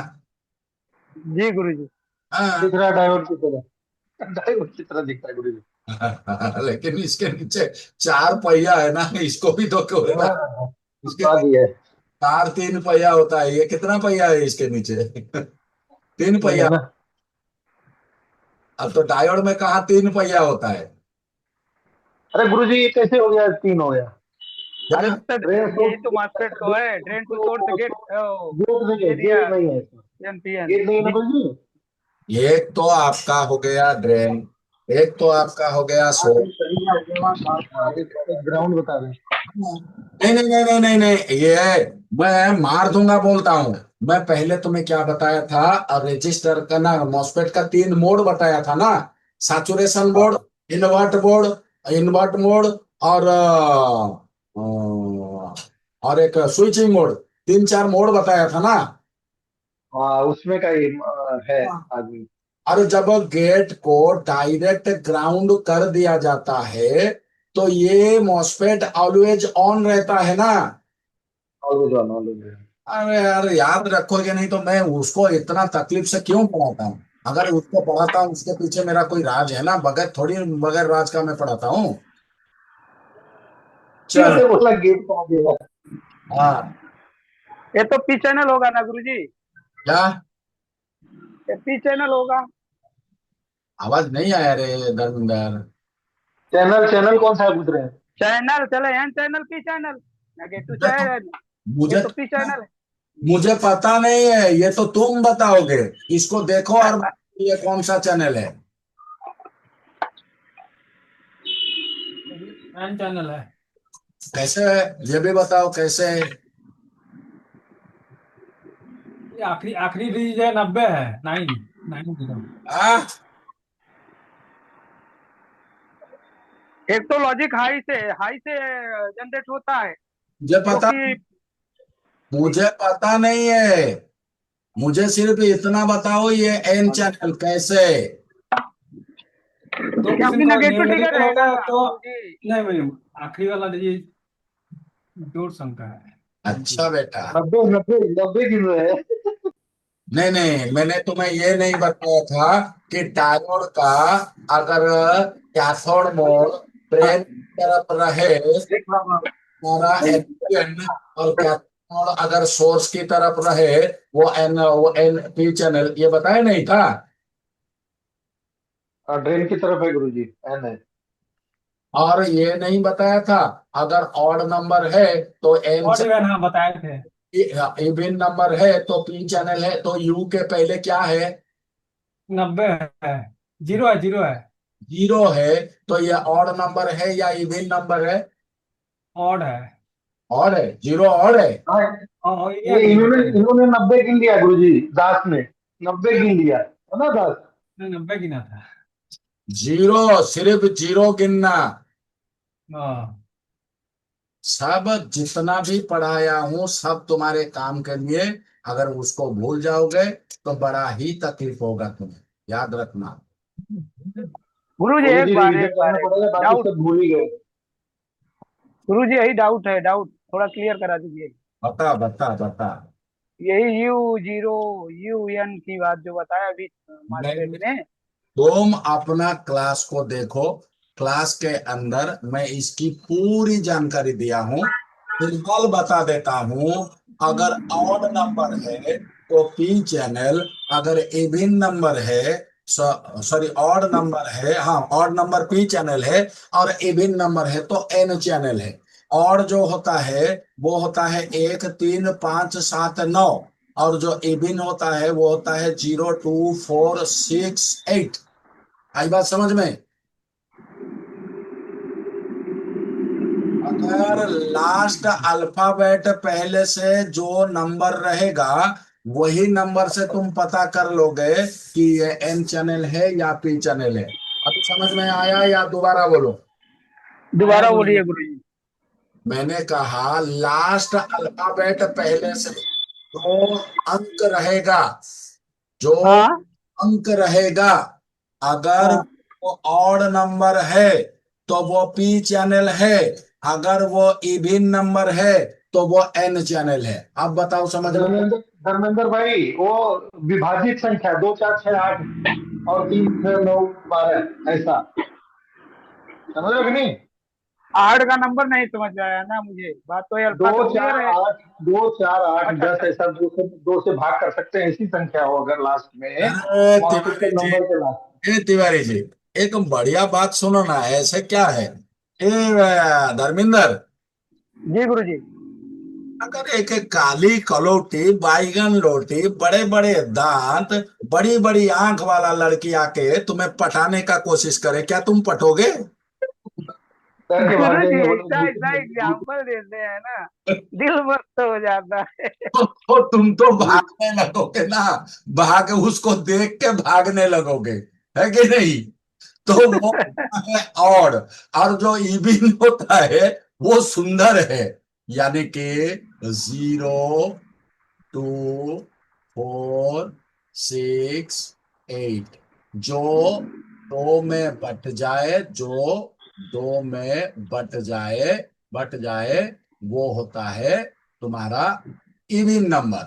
जी गुरुजी। हाँ। दिख रहा है डायोड की तरह, डायोड की तरह दिखता है गुरु जी। लेकिन इसके नीचे चार पहिया है ना, इसको भी तो क्यों लेना। हाँ, इसके बता दिया है। चार तीन पहिया होता है, ये कितना पहिया है इसके नीचे। तीन नहीं है पहिया। ना। अब तो डायोड में कहा तीन पहिया होता है। अरे गुरु जी ये कैसे हो गया, 3 हो गया। अरे क्या। सर ड्रेन यही तो मास्पेट तो है, drain to source gate. Gate नहीं है, एरिया गेट नहीं है, एनपीएन। गेट नहीं है ना गुरु जी। एक तो आपका हो गया ड्रेन, एक तो आपका हो गया सोर्स। ग्राउंड बता रहे हैं। नहीं नहीं नहीं नहीं नहीं नहीं, ये मैं मार दूंगा बोलता हूँ। मैं पहले तुम्हें क्या बताया था, और रजिस्टर का ना मॉस्फेट का तीन मोड बताया था ना। सैचुरेशन हाँ मोड, इन्वर्ट मोड, और और एक स्विचिंग मोड। तीन चार मोड बताया था ना। हाँ, उसमें का ही है हाँ। आदमी। और जब गेट को डायरेक्ट ग्राउंड कर दिया जाता है, तो ये मॉस्फेट ऑलवेज ऑन रहता है ना। Always on, always. अरे यार याद रखोगे नहीं तो मैं उसको इतना तकलीफ से क्यों पढ़ाता हूँ। अगर उसको पढ़ाता हूँ उसके पीछे मेरा कोई राज है ना, बगैर थोड़ी बगैर राज का मैं पढ़ाता हूँ। चलो। कैसे बोला गेट पा दिया। हाँ। ये तो पी चैनल होगा ना गुरुजी, क्या ये पी चैनल होगा। आवाज नहीं आया रे धर्मेंद्र। चैनल, चैनल कौन सा है पूछ रहे हैं। चैनल चले N channel P channel, negative मुझे तो चैनल, ये मुझे तो पी चैनल है। मुझे पता नहीं है, ये तो तुम बताओगे। इसको देखो और बताओ ये कौन सा चैनल है। एन चैनल है। कैसे है ये भी बताओ कैसे है। ये आखिरी आखिरी डिजिट है 90 है, 9 हाँ। एक तो लॉजिक हाई से जनरेट होता है, मुझे जो पता कि मुझे पता नहीं है। मुझे सिर्फ इतना बताओ ये एन चैनल कैसे। तो अपनी सिंक्रो नेगेटिव ट्रिगर न्यूमेरिकल रहेगा होगा तो। गुरुजी। नहीं भाई, आखिरी वाला डिजिट जोड़ संख्या है। अच्छा बेटा। 90 90 90 गिन रहे हैं। नहीं नहीं, मैंने तुम्हें ये नहीं बताया था कि डायोड का अगर कैथोड मोड ड्रेन की तरफ रहे, हमारा एन, और कैथोड मोड अगर सोर्स की तरफ रहे, वो एन पी चैनल, ये बताया नहीं था। ड्रेन की तरफ है गुरु जी, एन है। और ये नहीं बताया था अगर ऑड नंबर है तो एन, और इवन हाँ बताए थे। इवन नंबर है तो पी चैनल है, तो यू के पहले क्या है। 90 है, जीरो है, जीरो है। जीरो है, तो ये ऑड नंबर है या इवन नंबर है। ऑड है। ऑड है, जीरो ऑड है। हाँ, और ये ये नहीं इन्होंने बताइए। इन्होंने 90 गिन लिया गुरु जी, दास ने 90 गिन लिया है ना दास। 90 गिना था। जीरो, सिर्फ जीरो गिनना। हाँ। सब जितना भी पढ़ाया हूं सब तुम्हारे काम के लिए। अगर उसको भूल जाओगे तो बड़ा ही तकलीफ होगा तुम्हें, याद रखना। गुरुजी गुरु एक जी बार रिवीजन एक करना बार एक बार पड़ेगा, बाकी डाउट, सब भूल ही गए। गुरुजी यही डाउट है, डाउट थोड़ा क्लियर करा दीजिए। बता बता बता। यही यू जीरो यू एन की बात जो बताया अभी मार्केट मैं में। तुम अपना क्लास को देखो, क्लास के अंदर मैं इसकी पूरी जानकारी दिया हूं। फिलहाल बता देता हूं, अगर ऑड नंबर है तो पी चैनल, अगर इवन नंबर है सॉरी ऑड नंबर है, हाँ ऑड नंबर पी चैनल है और इवन नंबर है तो एन चैनल है। ऑड जो होता है वो होता है 1 3 5 7 9, और जो इवन होता है वो होता है 0 2 4 6 8। आई बात समझ में? अगर लास्ट अल्फाबेट पहले से जो नंबर रहेगा वही नंबर से तुम पता कर लोगे कि ये एन चैनल है या पी चैनल है। अभी समझ में आया या दोबारा बोलो? दोबारा बोलिए गुरुजी। मैंने कहा लास्ट अल्फाबेट पहले से जो अंक रहेगा, जो हाँ अंक रहेगा, अगर हाँ वो ऑड नंबर है तो वो पी चैनल है, अगर वो इवन नंबर है तो वो एन चैनल है। अब बताओ समझ में? धर्मेंद्र भाई, वो विभाजित संख्या 2 4 6 8 और 3 6 9 12 ऐसा, समझ रहे हो कि नहीं? 8 का नंबर नहीं समझ में आया ना मुझे, बात तो ये अल्फा 2 तो क्लियर 4 है। 8 2 4 8 अच्छा 10 अच्छा। ऐसा, 2 से भाग कर सकते हैं, ऐसी संख्या हो अगर लास्ट में अरे वहां पे तिवारी तो जी, नंबर के लास्ट। तिवारी जी, एक बढ़िया बात सुनो ना, ऐसे क्या है धर्मिंदर, जी गुरुजी। अगर एक एक काली कलौटी बैगन लोटी बड़े बड़े दांत बड़ी बड़ी आंख वाला लड़की आके तुम्हें पटाने का कोशिश करे, क्या तुम पटोगे? डर के भाग गुरुजी जाएंगे, बोले ऐसा भूत ऐसा भूत। एग्जाम्पल देते हैं ना, दिल मस्त हो जाता है। तो तुम तो भूत। भागने लगोगे ना, भाग उसको देख के भागने लगोगे, है कि नहीं? तो वो होता है और जो इविन होता है वो सुंदर है, यानी कि 0 2 4 6 8, जो दो में बट जाए, जो दो में बट जाए वो होता है तुम्हारा इवन नंबर,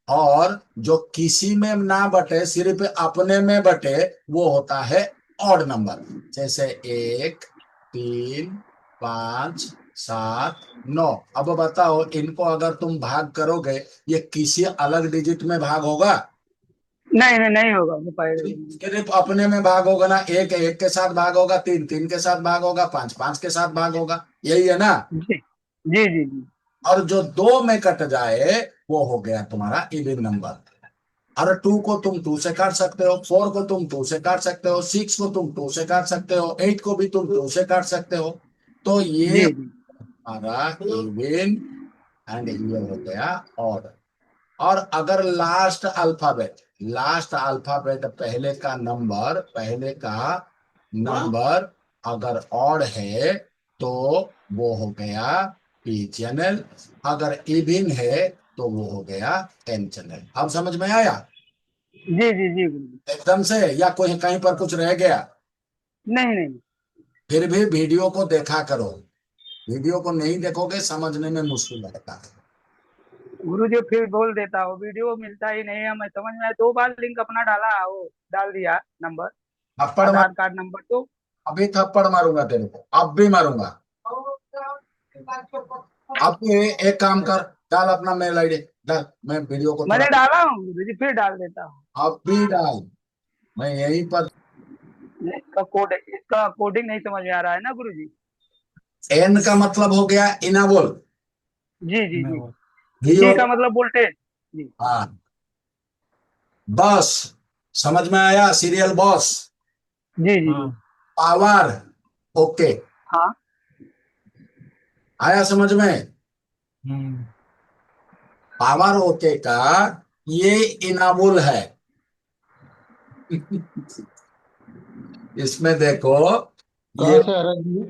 और जो किसी में ना बटे सिर्फ अपने में बटे वो होता है ऑड नंबर। जैसे 1 3 5 7 9। अब बताओ इनको अगर तुम भाग करोगे, ये किसी अलग डिजिट में भाग होगा? नहीं नहीं नहीं होगा, हो पाएगा। सिर्फ अपने में भाग होगा ना, एक एक के साथ भाग होगा, तीन तीन के साथ भाग होगा, पांच पांच के साथ भाग होगा, यही है ना? जी जी जी जी। और जो दो में कट जाए वो हो गया तुम्हारा इवन नंबर। और 2 को तुम 2 से काट सकते हो, 4 को तुम 2 से काट सकते हो, 6 को तुम 2 से काट सकते हो, 8 को भी तुम 2 से काट सकते हो। तो ये जी जी हमारा इवन एंड ये हो गया ऑड। और अगर लास्ट अल्फाबेट पहले का नंबर अगर ऑड है तो वो हो गया पी चैनल, अगर इवन है तो वो हो गया एन चैनल। अब समझ में आया जी जी जी गुरुजी। एकदम से, या कोई कहीं पर कुछ रह गया? नहीं नहीं फिर भी वीडियो को देखा करो, वीडियो को नहीं देखोगे समझने में मुश्किल लगता है। गुरुजी, फिर बोल देता हूँ, वीडियो मिलता ही नहीं है, मैं समझ में आया, 2 बार लिंक अपना डाला, वो डाल दिया नंबर, थप्पड़ मार, आधार कार्ड नंबर तो। अभी थप्पड़ मारूंगा तेरे को, अब भी मारूंगा। अब तू एक काम कर, डाल अपना मेल आईडी डाल, मैं वीडियो को थोड़ा मैंने डाला हूँ गुरुजी, फिर डाल देता हूँ। अब भी डाल, मैं यहीं पर। इसका कोडिंग नहीं समझ में आ रहा है ना गुरुजी। एन का मतलब हो गया इनाबोल, जी जी जी। भी टी का होता, मतलब वोल्टेज। जी हाँ बस, समझ में आया? सीरियल बॉस, जी जी जी। पावर, ओके, हाँ आया समझ में? पावर ओके का ये इनाबुल है। इसमें देखो ये कहाँ से आ रहा है जी?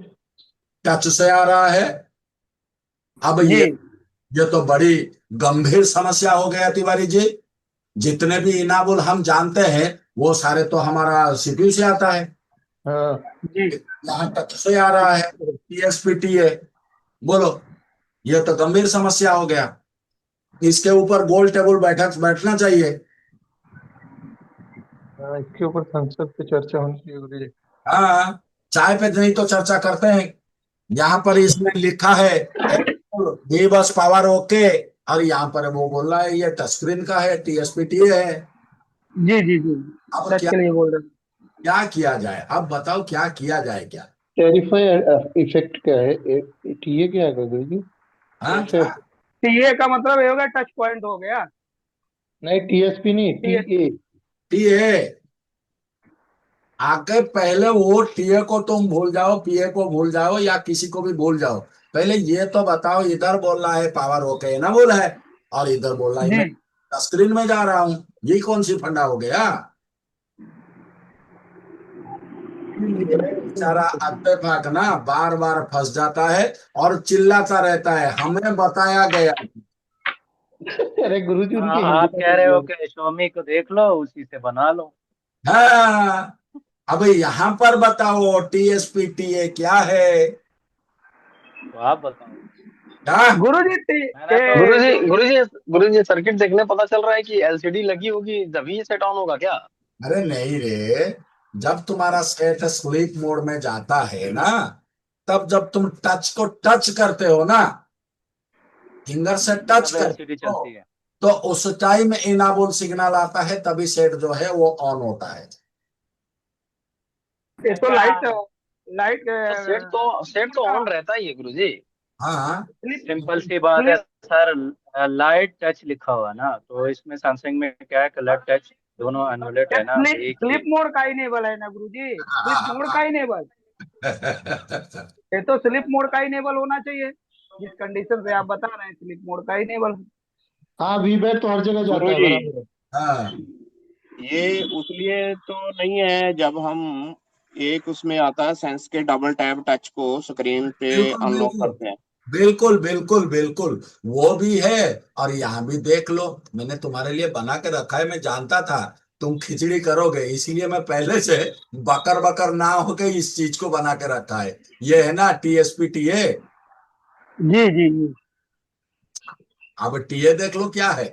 टच से आ रहा है। अब जी ये तो बड़ी गंभीर समस्या हो गया तिवारी जी। जितने भी इनाबुल हम जानते हैं वो सारे तो हमारा सीपीयू से आता है, हाँ। जी। यहाँ टच से आ रहा है, टीएसपीटी है। बोलो, ये तो गंभीर समस्या हो गया, इसके ऊपर गोल टेबल बैठक बैठना चाहिए। हाँ, इसके ऊपर संसद पे चर्चा होनी चाहिए गुरुजी। हाँ, चाय पे नहीं तो चर्चा करते हैं। यहाँ पर इसमें लिखा है ये बस पावर ओके, और यहाँ पर वो बोल रहा है ये टच स्क्रीन का है, टीएसपीटी है। जी जी जी। अब टच क्या, के लिए बोल रहे हैं। क्या किया जाए, अब बताओ क्या किया जाए क्या। टेरिफाई इफेक्ट क्या है? टीए क्या है गुरु जी? हाँ इफेक्ट? टीए का मतलब ये हो गया टच पॉइंट हो गया। नहीं, टीएसपी नहीं, टीए टीए। टीए। आके पहले वो टीए को तुम भूल जाओ, पीए को भूल जाओ, या किसी को भी भूल जाओ। पहले ये तो बताओ, इधर बोल रहा है पावर ओके ना बोला है, और इधर बोल रहा है जी। मैं स्क्रीन में जा रहा हूं। ये कौन सी फंडा हो गया। ये बेचारा अत्तेफाक ना बार बार फंस जाता है और चिल्लाता रहता है हमें बताया गया। अरे गुरु जी, उनकी हिंदी आप में कह रहे हो बोलिए। कि स्वामी को देख लो, उसी से बना लो। हाँ, अब यहाँ पर बताओ टीएसपी टीए क्या है। तो आप बताओ। क्या। गुरु जी मैंने तो जो गुरु जी सर्किट देखने पता चल रहा है कि एलसीडी लगी होगी, तभी ये सेट ऑन होगा क्या? अरे नहीं रे, जब तुम्हारा सेट स्लीप मोड में जाता है ना, तब जब तुम टच को टच करते हो ना, फिंगर से टच तब करते एलसीडी हो, चलती है। तो उस टाइम इनाबुल सिग्नल आता है, तभी सेट जो है वो ऑन होता है। ये तो अच्छा। लाइट लाइट तो सेट तो का ऑन रहता ही है गुरु जी। हाँ। स्लिप सिंपल सी बात है स्लिप सर। लाइट टच लिखा हुआ ना, तो इसमें सैमसंग में क्या है, कलर टच दोनों एमुलेट है ना, तो स्लिप एक ही स्लिप है। मोड का इनेबल है ना गुरु जी, स्लिप मोड का इनेबल। हाँ। ये तो स्लिप मोड का इनेबल होना चाहिए, जिस कंडीशन से आप बता रहे हैं स्लिप मोड का इनेबल। हाँ, वीबैट तो हर जगह जाता गुरु है, जी, बराबर है। ये उसलिए तो नहीं है जब हम एक उसमें आता है सेंस के डबल टैप टच को स्क्रीन पे बिल्कुल अनलॉक बिल्कुल करते हैं। बिल्कुल बिल्कुल बिल्कुल, वो भी है। और यहाँ भी देख लो, मैंने तुम्हारे लिए बना के रखा है, मैं जानता था तुम खिचड़ी करोगे, इसीलिए मैं पहले से बकर बकर ना होके इस चीज को बना के रखा है। ये है ना टीएसपी टीए। जी जी जी। अब टीए देख लो क्या है।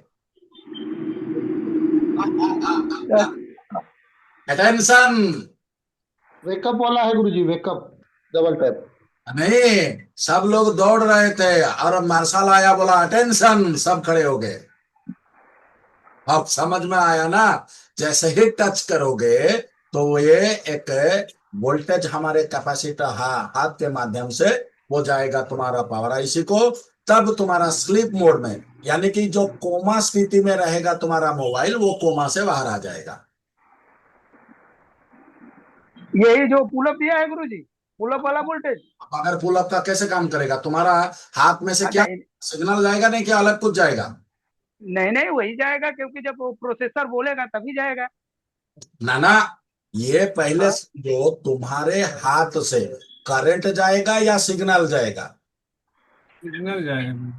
अटेंशन। वेकअप वाला है गुरु जी, वेकअप डबल टैप। नहीं, सब लोग दौड़ रहे थे और मार्शल आया, बोला अटेंशन, सब खड़े हो गए। अब समझ में आया ना। जैसे ही टच करोगे तो ये एक वोल्टेज हमारे कैपेसिटर हाथ के माध्यम से वो जाएगा तुम्हारा पावर आईसी को। तब तुम्हारा स्लीप मोड में, यानी कि जो कोमा स्थिति में रहेगा तुम्हारा मोबाइल, वो कोमा से बाहर आ जाएगा। यही जो पुलअप दिया है गुरु जी, पुलअप वाला वोल्टेज। अगर पुल अप का कैसे काम करेगा, तुम्हारा हाथ में से क्या नहीं सिग्नल जाएगा, नहीं क्या अलग कुछ जाएगा। नहीं नहीं, वही जाएगा, क्योंकि जब वो प्रोसेसर बोलेगा तभी जाएगा। ना ना, ये पहले हाँ। जो तुम्हारे हाथ से करंट जाएगा या सिग्नल जाएगा। सिग्नल जाएगा।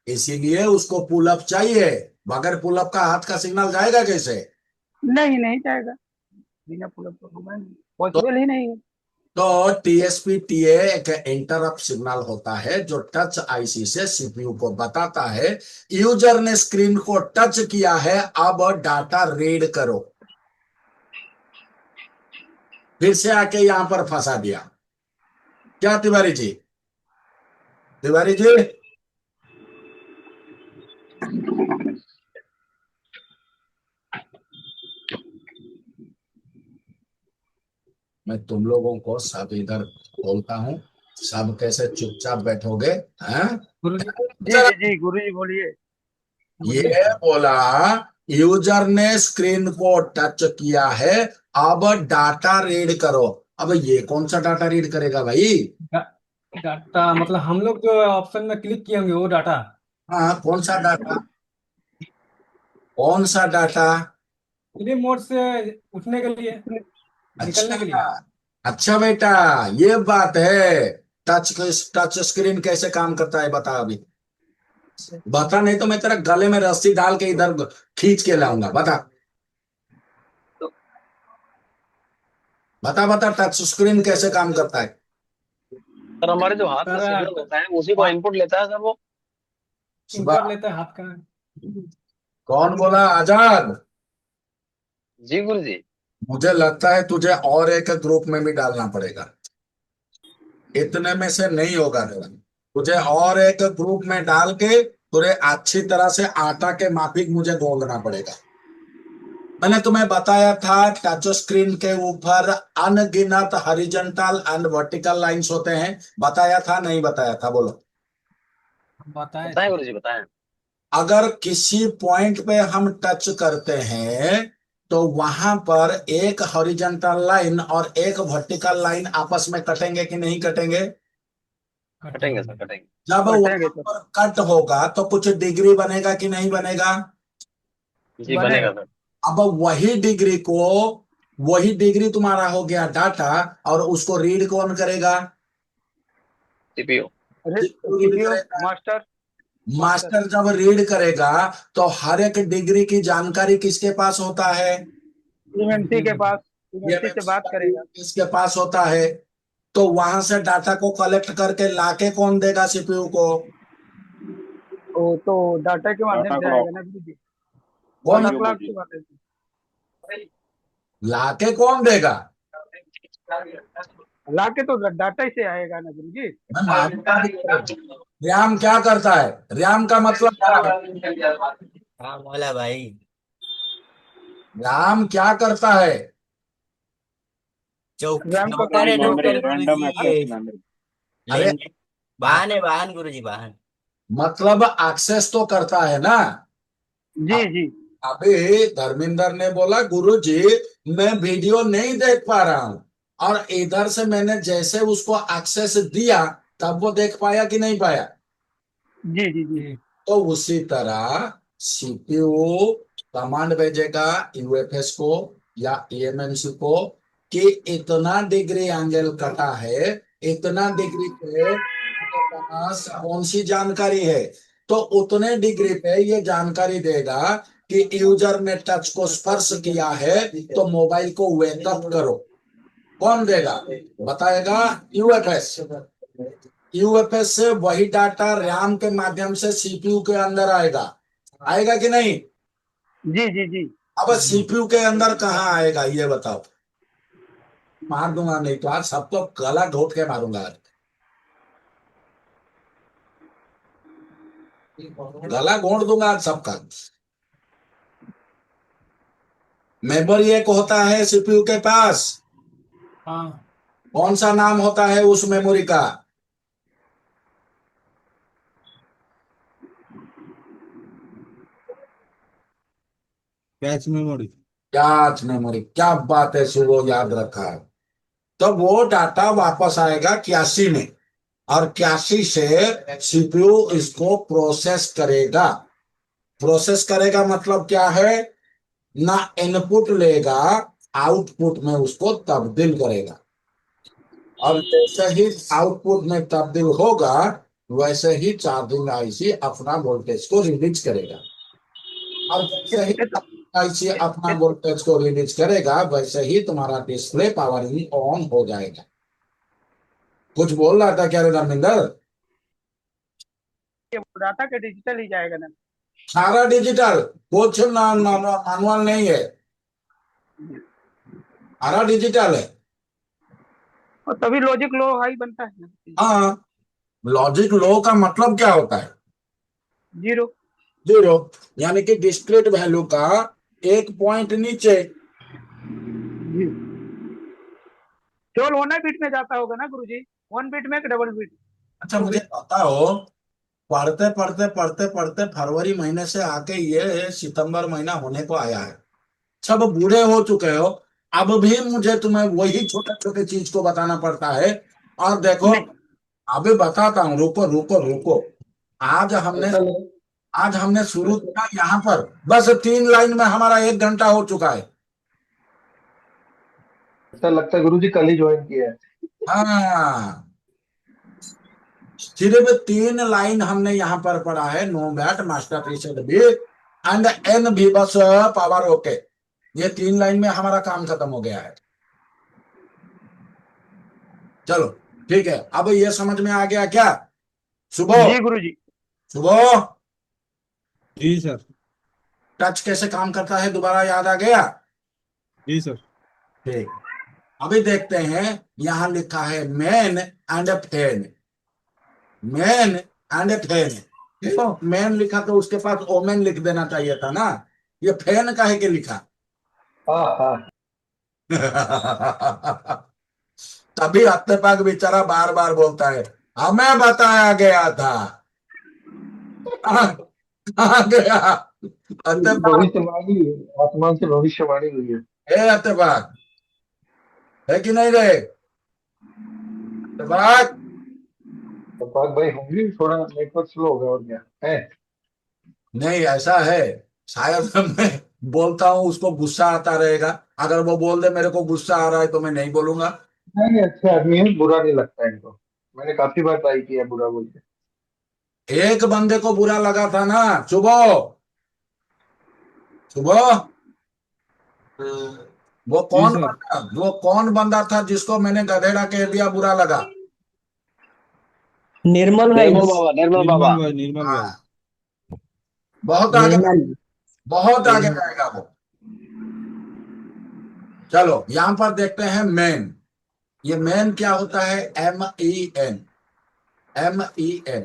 इसीलिए उसको पुल अप चाहिए। बगैर पुल अप का हाथ का सिग्नल जाएगा कैसे। नहीं नहीं जाएगा, बिना पुलअप तो होगा नहीं, तो पॉसिबल ही नहीं है। टीएसपी टीए एक इंटरप्ट सिग्नल होता है जो टच आईसी से सीपीयू को बताता है यूजर ने स्क्रीन को टच किया है, अब डाटा रीड करो। फिर से आके यहां पर फंसा दिया। क्या तिवारी जी, तिवारी जी। मैं तुम लोगों को सब इधर बोलता हूँ, सब कैसे चुपचाप बैठोगे। हैं। गुरु जी जी जी जी गुरु जी बोलिए। बोलिए। ये बोला यूजर ने स्क्रीन को टच किया है, अब डाटा रीड करो। अब ये कौन सा डाटा रीड करेगा भाई। डा- डाटा मतलब हम लोग जो ऑप्शन में क्लिक किए होंगे वो डाटा। हाँ, कौन सा डाटा, कौन सा डाटा। स्लीप मोड से उठने के लिए, अच्छा, निकलने के लिए। अच्छा बेटा, ये बात है। टच टच स्क्रीन कैसे काम करता है बता अभी। बता, नहीं तो मैं तेरा गले में रस्सी डाल के इधर खींच के लाऊंगा। बता बता बता, टच स्क्रीन कैसे काम करता है। सर हमारे जो हाथ का सर सिग्नल होता है उसी को इनपुट लेता है सर वो। इनपुट सुबह लेता है हाथ का। कौन बोला आजाद। जी गुरु जी। मुझे लगता है तुझे और एक ग्रुप में भी डालना पड़ेगा, इतने में से नहीं होगा तेरा। तुझे और एक ग्रुप में डाल के तुझे अच्छी तरह से आटा के माफिक मुझे गोंदना पड़ेगा। मैंने तुम्हें बताया था टच स्क्रीन के ऊपर अनगिनत हॉरिजॉन्टल एंड वर्टिकल लाइंस होते हैं, बताया था नहीं बताया था, बोलो। बताए बताएं थे। गुरुजी बताएं। अगर किसी पॉइंट पे हम टच करते हैं तो वहां पर एक हॉरिजॉन्टल लाइन और एक वर्टिकल लाइन आपस में कटेंगे कि नहीं कटेंगे? कटेंगे सर कटेंगे। जब कटेंगे वहां सर। पर कट होगा तो कुछ डिग्री बनेगा कि नहीं बनेगा? जी बनेगा। बनेगा सर। अब वही डिग्री तुम्हारा हो गया डाटा, और उसको रीड कौन करेगा? सीपीयू। अरे रीड सीपीयू करेगा। मास्टर। मास्टर मास्टर जब रीड करेगा तो हर एक डिग्री की जानकारी किसके पास होता है? एमएमसी के पास। ये एमएमसी से बात करेगा। किसके पास होता है? तो वहां से डाटा को कलेक्ट करके लाके कौन देगा सीपीयू को? वो तो डाटा के माध्यम डाटा से क्लॉक। आएगा ना गुरुजी। कौन डाटा सीपीयू क्लॉक बोलिए। की बात है। लाके कौन देगा? ला के तो डाटा ही से आएगा ना गुरुजी। मैं मानूंगा भी नहीं। रैम क्या करता है? रैम का मतलब क्या है? हाँ बोला भाई। रैम क्या करता है? चौक रैम का चौका काम रे जो नौकर मेमोरी, गुरु रैंडम जी एक्सेस ये मेमोरी। अरे लिंक वाहन है, वाहन गुरु जी वाहन। मतलब एक्सेस तो करता है ना। जी जी। अभी धर्मेंद्र ने बोला गुरुजी मैं वीडियो नहीं देख पा रहा हूं, और इधर से मैंने जैसे उसको एक्सेस दिया तब वो देख पाया कि नहीं पाया? जी जी जी। जी। तो उसी तरह सीपीयू कमांड भेजेगा यूएफएस को या ईएमएमसी को कि इतना डिग्री एंगल कटा है, इतना डिग्री पे मेरे पास कौन सी जानकारी है, तो उतने डिग्री पे ये जानकारी देगा कि यूजर ने टच को स्पर्श किया है तो मोबाइल को वेक अप करो। कौन देगा? बताएगा यूएफएस। यूएफएस से वही डाटा रैम के माध्यम से सीपीयू के अंदर आएगा, आएगा कि नहीं? जी जी जी। अब सीपीयू के अंदर कहाँ आएगा ये बताओ। मार दूंगा नहीं तो आज सबको गला घोट के मारूंगा आज। गला घोट दूंगा आज सबका। मेमोरी एक होता है सीपीयू के पास, हाँ। कौन सा नाम होता है उस मेमोरी का? Cache memory. Cache memory. क्या बात है सुबह, याद रखा है। तो वो डाटा वापस आएगा 81 में, और 81 से सीपीयू इसको प्रोसेस करेगा। प्रोसेस करेगा मतलब क्या है? ना इनपुट लेगा, आउटपुट में उसको तब्दील करेगा, और जैसे ही आउटपुट में तब्दील होगा वैसे ही चार्जिंग आईसी अपना वोल्टेज को रिलीज करेगा, और जैसे ही ये तो आईसी अपना ये वोल्टेज को रिलीज करेगा वैसे ही तुम्हारा डिस्प्ले पावरिंग ऑन हो जाएगा। कुछ बोल रहा था क्या रे धर्मेंद्र? डाटा के डिजिटल ही जाएगा ना। सारा डिजिटल, कुछ मैनुअल नहीं है, सारा डिजिटल है। और तभी लॉजिक लो हाई बनता है ना। हाँ, लॉजिक लो का मतलब क्या होता है? जीरो। जीरो, यानी कि डिस्क्रीट वैल्यू का एक पॉइंट नीचे। जी। केवल 1 बिट में जाता होगा ना गुरुजी। 1 बिट में डबल बिट। अच्छा 2 मुझे बिट। बताओ, पढ़ते पढ़ते पढ़ते पढ़ते फरवरी महीने से आके ये सितंबर महीना होने को आया है, सब बूढ़े हो चुके हो, अब भी मुझे तुम्हें वही छोटे छोटे चीज को बताना पड़ता है। और देखो नहीं। अभी बताता हूँ, रुको रुको रुको। आज हमने ऐसा आज हमने शुरू किया यहाँ पर, बस 3 लाइन में हमारा 1 घंटा हो चुका है। ऐसा लगता है गुरुजी कल ही ज्वाइन किया है। हाँ, सिर्फ 3 लाइन हमने यहाँ पर पढ़ा है, no bat master reset B and N भी बस पावर ओके। ये 3 लाइन में हमारा काम खत्म हो गया है। चलो ठीक है, अब ये समझ में आ गया क्या? सुबह जी गुरुजी। सुबह जी सर। टच कैसे काम करता है दोबारा याद आ गया? जी सर। ठीक, अभी देखते हैं। यहां लिखा है main and fan, main and fan. देखो मेन लिखा तो उसके पास ओमेन लिख देना चाहिए था ना, ये फैन काहे के लिखा? हाँ हाँ तभी अत्तेपाक बेचारा बार बार बोलता है, हमें बताया गया था। कहाँ कहाँ गया अत्तेपाक? भविष्यवाणी है, आसमान से भविष्यवाणी हुई है। हे अत्तेपाक, है कि नहीं रे अत्तेपाक? तो पाक भाई होंगे, थोड़ा नेटवर्क स्लो होगा और क्या है। नहीं, ऐसा है, शायद मैं बोलता हूँ उसको गुस्सा आता रहेगा। अगर वो बोल दे मेरे को गुस्सा आ रहा है तो मैं नहीं बोलूंगा। नहीं, अच्छे आदमी है, बुरा नहीं लगता इनको। मैंने काफी बार ट्राई किया है बुरा बोल के। एक बंदे को बुरा लगा था ना, सुबह सुबह। जी सर। वो कौन बंदा था जिसको मैंने गधेड़ा कह दिया, बुरा लगा? निर्मल भाई। निर्मल बाबा। निर्मल भाई। हाँ, बहुत आगे, निर्मल। बहुत आगे जाएगा वो। चलो यहां पर देखते हैं मेन। ये मेन क्या होता है? MEN, MEN।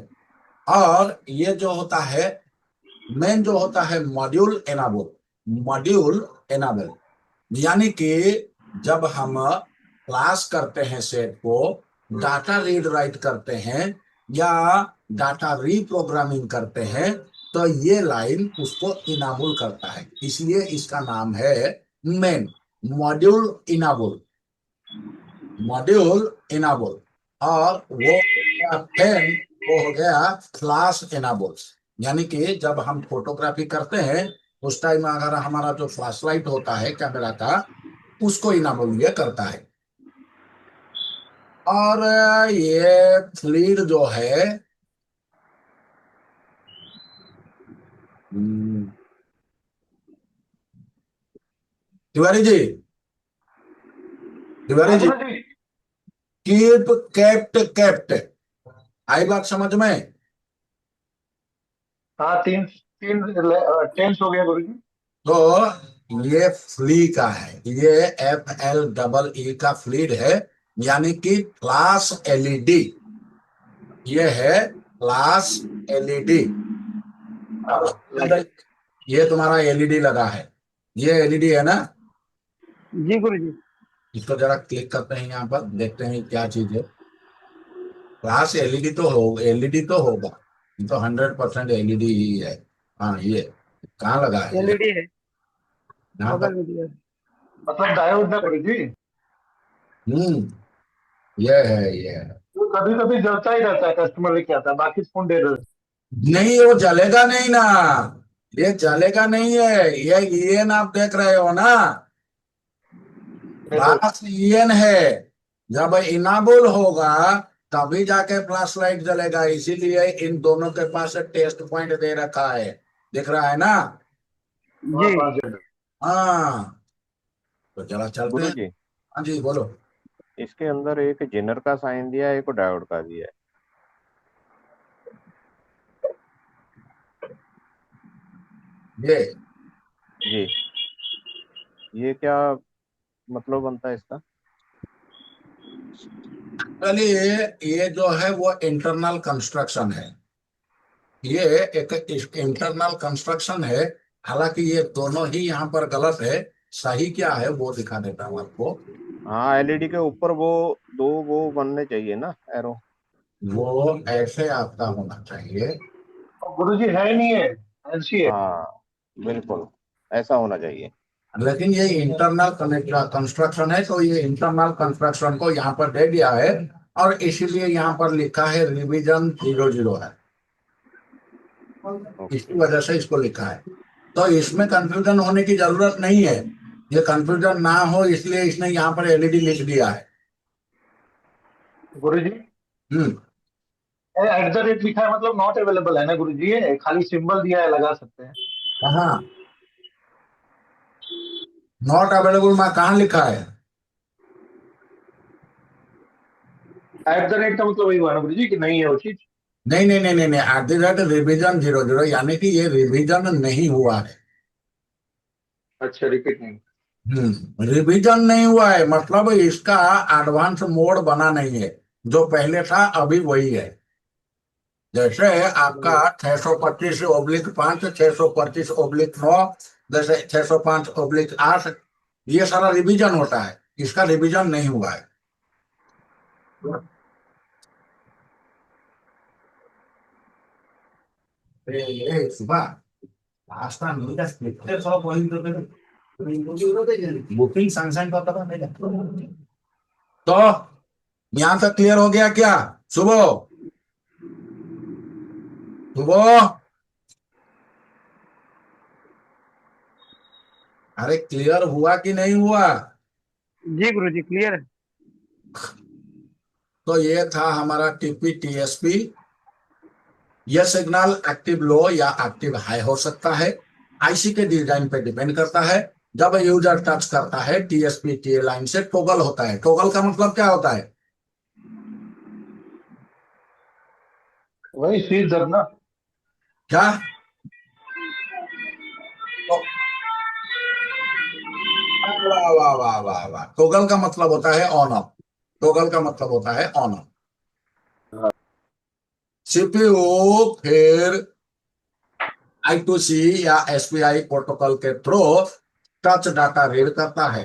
और ये जो होता है मेन, जो होता है मॉड्यूल एनाबल, मॉड्यूल एनाबल। यानी कि जब हम क्लास करते हैं सेट को, डाटा रीड राइट करते हैं या डाटा रीप्रोग्रामिंग करते हैं, तो ये लाइन उसको इनाबल करता है, इसलिए इसका नाम है main, module enable, module enable. और वो फैन, वो हो गया क्लास इनाबल। यानी कि जब हम फोटोग्राफी करते हैं उस टाइम अगर हमारा जो फ्लैश लाइट होता है कैमरा का, उसको इनाबल ये करता है। और ये फ्लीड जो है, तिवारी जी, तिवारी हाँ जी, गुरु जी। कीप केप्ट केप्ट, आई बात समझ में? हाँ, तीन तीन टेंस हो गया गुरु जी। तो ये फ्ली का है, ये FLEE का फ्लीड है, यानी कि क्लास LED। ये है क्लास LED। ये तुम्हारा LED लगा है, ये LED है ना? जी गुरु जी। इसको जरा क्लिक करते हैं, यहाँ पर देखते हैं क्या चीज है। क्लास LED तो हो, LED तो होगा, ये तो 100% LED ही है। हाँ, ये कहाँ लगा है? एलईडी है, यहाँ बगल पर। में दिया। मतलब डायोड ना गुरु जी। ये है, ये है। तो कभी कभी जलता ही रहता है, कस्टमर लेके आता है, बाकी फोन दे दो। नहीं, वो जलेगा नहीं ना, ये जलेगा नहीं है। ये आप देख रहे हो ना, क्लास EN है। जब इनाबल होगा तभी जाके फ्लैश लाइट जलेगा, इसीलिए इन दोनों के पास टेस्ट पॉइंट दे रखा है, दिख रहा है ना? जी। हाँ, तो चला चलते गुरु हैं। जी, हाँ जी, बोलो। इसके अंदर एक जेनर का साइन दिया है, एक डायोड का दिया है। ये जी, ये क्या मतलब बनता है इसका? चलिए, ये जो है वो इंटरनल कंस्ट्रक्शन है, ये एक इंटरनल कंस्ट्रक्शन है। हालांकि ये दोनों ही यहाँ पर गलत है। सही क्या है वो दिखा देता हूँ आपको। हाँ, एलईडी के ऊपर वो दो वो बनने चाहिए ना, एरो। वो ऐसे आपका होना चाहिए। गुरु जी है ही नहीं है, ऐसी है। हाँ, बिल्कुल ऐसा होना चाहिए। लेकिन ये इंटरनल कंस्ट्रक्शन है, तो ये इंटरनल कंस्ट्रक्शन को यहाँ पर दे दिया है, और इसीलिए यहाँ पर लिखा है रिवीजन 00 है, इसकी वजह से इसको लिखा है। तो इसमें कंफ्यूजन होने की जरूरत नहीं है, ये कंफ्यूजन ना हो इसलिए इसने यहाँ पर LED लिख दिया है। गुरु जी हम्म @ लिखा है, मतलब नॉट अवेलेबल है ना गुरु जी, ये खाली सिंबल दिया है, लगा सकते हैं। हाँ, नॉट अवेलेबल में कहाँ लिखा है? @ का मतलब वही हुआ ना गुरु जी कि नहीं है वो चीज। नहीं नहीं नहीं नहीं नहीं, @रिवीजन 00, यानी कि ये रिवीजन नहीं हुआ है। अच्छा, रिपीट नहीं। रिवीजन नहीं हुआ है मतलब इसका एडवांस मोड बना नहीं है, जो पहले था अभी वही है। जैसे आपका 625/5, 625/9, जैसे 605/8, ये सारा रिवीजन होता है, इसका रिवीजन नहीं हुआ है। सुबह पास्ता मिलेगा स्क्रिप्टेड सब वही बुकिंग सैंक्शन का पता नहीं। तो यहां तक क्लियर हो गया क्या? सुबह सुबह अरे क्लियर हुआ कि नहीं हुआ? जी गुरुजी क्लियर है। तो ये था हमारा टीपी टीएसपी। यह सिग्नल एक्टिव लो या एक्टिव हाई हो सकता है, आईसी के डिजाइन पे डिपेंड करता है। जब यूजर टच करता है टीएसपी टी लाइन से टॉगल होता है। टॉगल का मतलब क्या होता है? वही स्विच दबना। क्या? वाह वाह वाह वाह वाह, टॉगल का मतलब होता है ऑन ऑफ। टॉगल का मतलब होता है ऑन ऑफ। सीपीयू फिर I2C या SPI प्रोटोकॉल के थ्रू टच डाटा रीड करता है।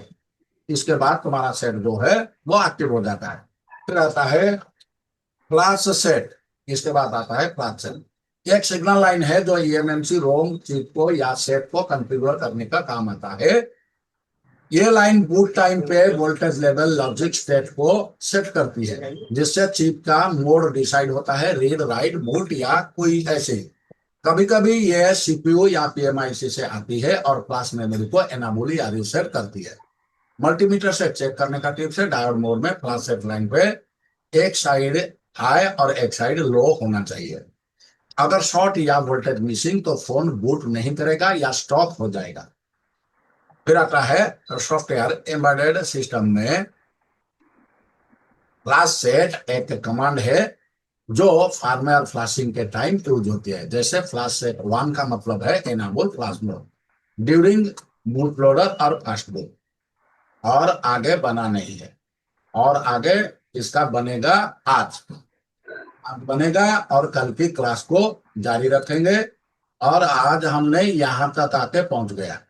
इसके बाद तुम्हारा सेट जो है वो एक्टिव हो जाता है। फिर आता है फ्लैश सेट। इसके बाद आता है फ्लैश सेट। एक सिग्नल लाइन है जो eMMC रोम चिप को या सेट को कॉन्फ़िगर करने का काम आता है। ये लाइन बूट टाइम पे वोल्टेज लेवल लॉजिक स्टेट को सेट करती है, जिससे चिप का मोड डिसाइड होता है, रीड राइट बूट या कोई ऐसे। कभी कभी यह सीपीयू या पीएमआईसी से आती है और फ्लैश मेमोरी को एनाबल या रीसेट करती है। मल्टीमीटर से चेक करने का टिप्स है, डायोड मोड में फ्लैश सेट लाइन पे एक साइड हाई और एक साइड लो होना चाहिए। अगर शॉर्ट या वोल्टेज मिसिंग तो फोन बूट नहीं करेगा या स्टॉप हो जाएगा। फिर आता है सॉफ्टवेयर एम्बेडेड सिस्टम में फ्लैश सेट एक कमांड है जो फार्मवेयर फ्लैशिंग के टाइम यूज होती है। जैसे फ्लैश सेट 1 का मतलब है enable flash mode during boot loader और फास्ट बूट, और आगे बना नहीं है। और आगे इसका बनेगा आज बनेगा और कल की क्लास को जारी रखेंगे। और आज हमने यहां तक आके पहुंच गया।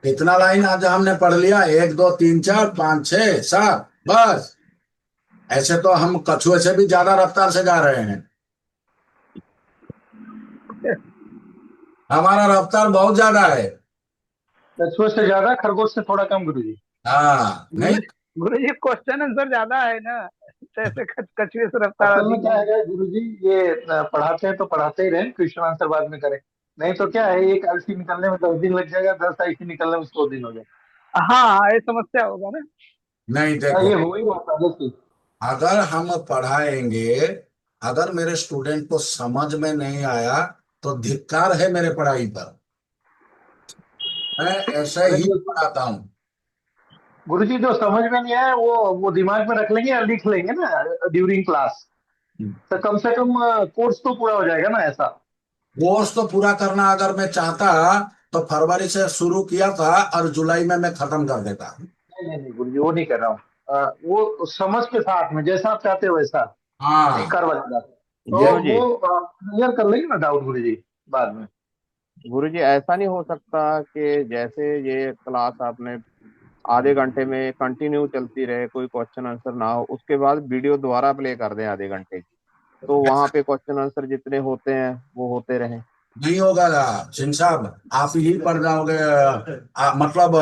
कितना लाइन आज हमने पढ़ लिया? 1 2 3 4 5 6 7 बस। ऐसे तो हम कछुए से भी ज्यादा रफ्तार से जा रहे हैं। हमारा रफ्तार बहुत ज्यादा है। कछुए से ज्यादा, खरगोश से थोड़ा कम गुरुजी। हाँ नहीं, गुरुजी क्वेश्चन आंसर ज्यादा है ना, तो ऐसे कछुए से रफ्तार असल में अधिक क्या है। है गुरुजी, ये पढ़ाते हैं तो पढ़ाते ही रहे, क्वेश्चन आंसर बाद में करें। नहीं तो क्या है, एक आईसी निकलने में 10 दिन लग जाएगा, 10 आईसी निकलने में 100 दिन हो जाएगा। हाँ ये समस्या होगा ना। नहीं देखो, ये हो ही रहा पहले से। अगर हम पढ़ाएंगे, अगर मेरे स्टूडेंट को समझ में नहीं आया तो धिक्कार है मेरे पढ़ाई पर। मैं ऐसे अरे ही जो पढ़ाता हूँ। गुरुजी जो समझ में नहीं आया वो दिमाग में रख लेंगे या लिख लेंगे ना ड्यूरिंग क्लास, तो कम से कम कोर्स तो पूरा हो जाएगा ना। ऐसा कोर्स तो पूरा करना अगर मैं चाहता तो फरवरी से शुरू किया था और जुलाई में मैं खत्म कर देता। नहीं नहीं गुरुजी, वो नहीं कर रहा हूँ। वो समझ के साथ में जैसा आप चाहते हो वैसा हाँ एक करवाएगा, तो गुरु जी, वो क्लियर कर लेंगे ना डाउट गुरुजी बाद में। गुरु जी ऐसा नहीं हो सकता कि जैसे ये क्लास आपने आधे घंटे में कंटिन्यू चलती रहे, कोई क्वेश्चन आंसर ना हो, उसके बाद वीडियो दोबारा प्ले कर दें आधे घंटे की, तो वहां पे क्वेश्चन आंसर जितने होते हैं वो होते रहें? नहीं होगा सिंह साहब, आप ही पढ़ जाओगे। मतलब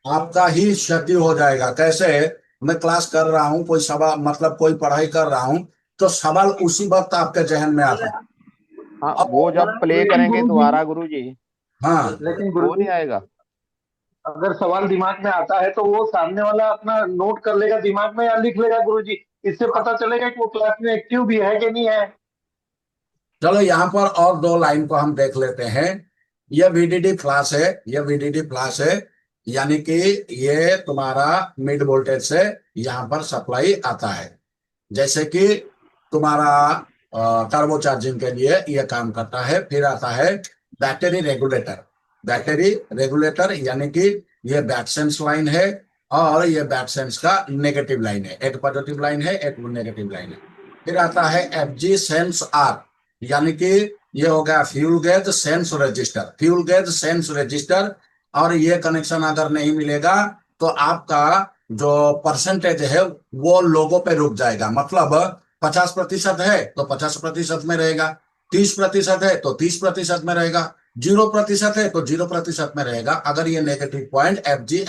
आपका ही क्षति हो जाएगा। कैसे? मैं क्लास कर रहा हूँ, कोई सवाल मतलब कोई पढ़ाई कर रहा हूँ तो सवाल उसी वक्त आपके जहन में आता है। हाँ, वो जब प्ले लेकिन करेंगे गुरुजी दोबारा गुरु जी, हाँ लेकिन वो नहीं गुरुजी आएगा। अगर सवाल दिमाग में आता है तो वो सामने वाला अपना नोट कर लेगा दिमाग में या लिख लेगा गुरुजी, इससे पता चलेगा कि वो क्लास में एक्टिव भी है कि नहीं है। चलो यहाँ पर और 2 लाइन को हम देख लेते हैं। यह VDD फ्लैश है, यह VDD फ्लैश है, यानी कि ये तुम्हारा मिड वोल्टेज से यहाँ पर सप्लाई आता है। जैसे कि तुम्हारा टर्बो चार्जिंग के लिए यह काम करता है। फिर आता है बैटरी रेगुलेटर। बैटरी रेगुलेटर यानी कि ये बैक सेंस लाइन है और ये बैक सेंस का नेगेटिव लाइन है। एक पॉजिटिव लाइन है, एक नेगेटिव लाइन है। फिर आता है FG सेंस R, यानी कि ये हो गया fuel gauge sense register. Fuel gauge sense register और ये कनेक्शन अगर नहीं मिलेगा तो आपका जो परसेंटेज है वो लोगों पे रुक जाएगा। मतलब 50% है तो 50% में रहेगा, 30% है तो 30% में रहेगा, 0% है तो 0% में रहेगा, अगर ये नेगेटिव पॉइंट FG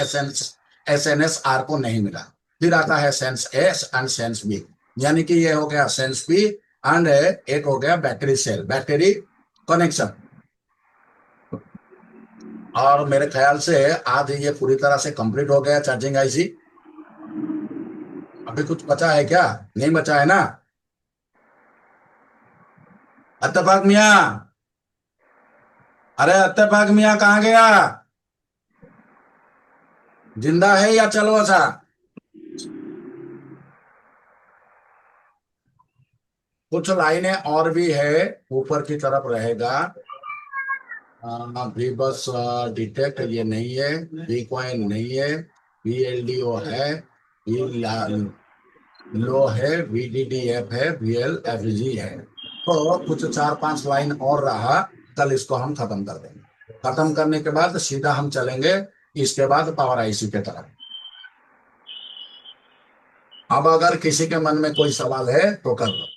SNSR को नहीं मिला। फिर आता है sense A and sense B, यानी कि ये हो गया सेंस बी एंड एक हो गया बैटरी सेल, बैटरी कनेक्शन। और मेरे ख्याल से आज ये पूरी तरह से कंप्लीट हो गया चार्जिंग IC। अभी कुछ बचा है क्या? नहीं बचा है ना? अत्तफाक मियाँ, अरे अत्तफाक मियाँ कहाँ गया? जिंदा है या चलो ऐसा? कुछ लाइनें और भी है ऊपर की तरफ रहेगा। भी बस डिटेक्ट ये नहीं है, भी कॉइन नहीं है, VLDO है, लो है, VDDF है, VLFG है। तो कुछ 4-5 लाइन और रहा, कल इसको हम खत्म कर देंगे। खत्म करने के बाद सीधा हम चलेंगे इसके बाद पावर IC के तरफ। अब अगर किसी के मन में कोई सवाल है तो कर लो।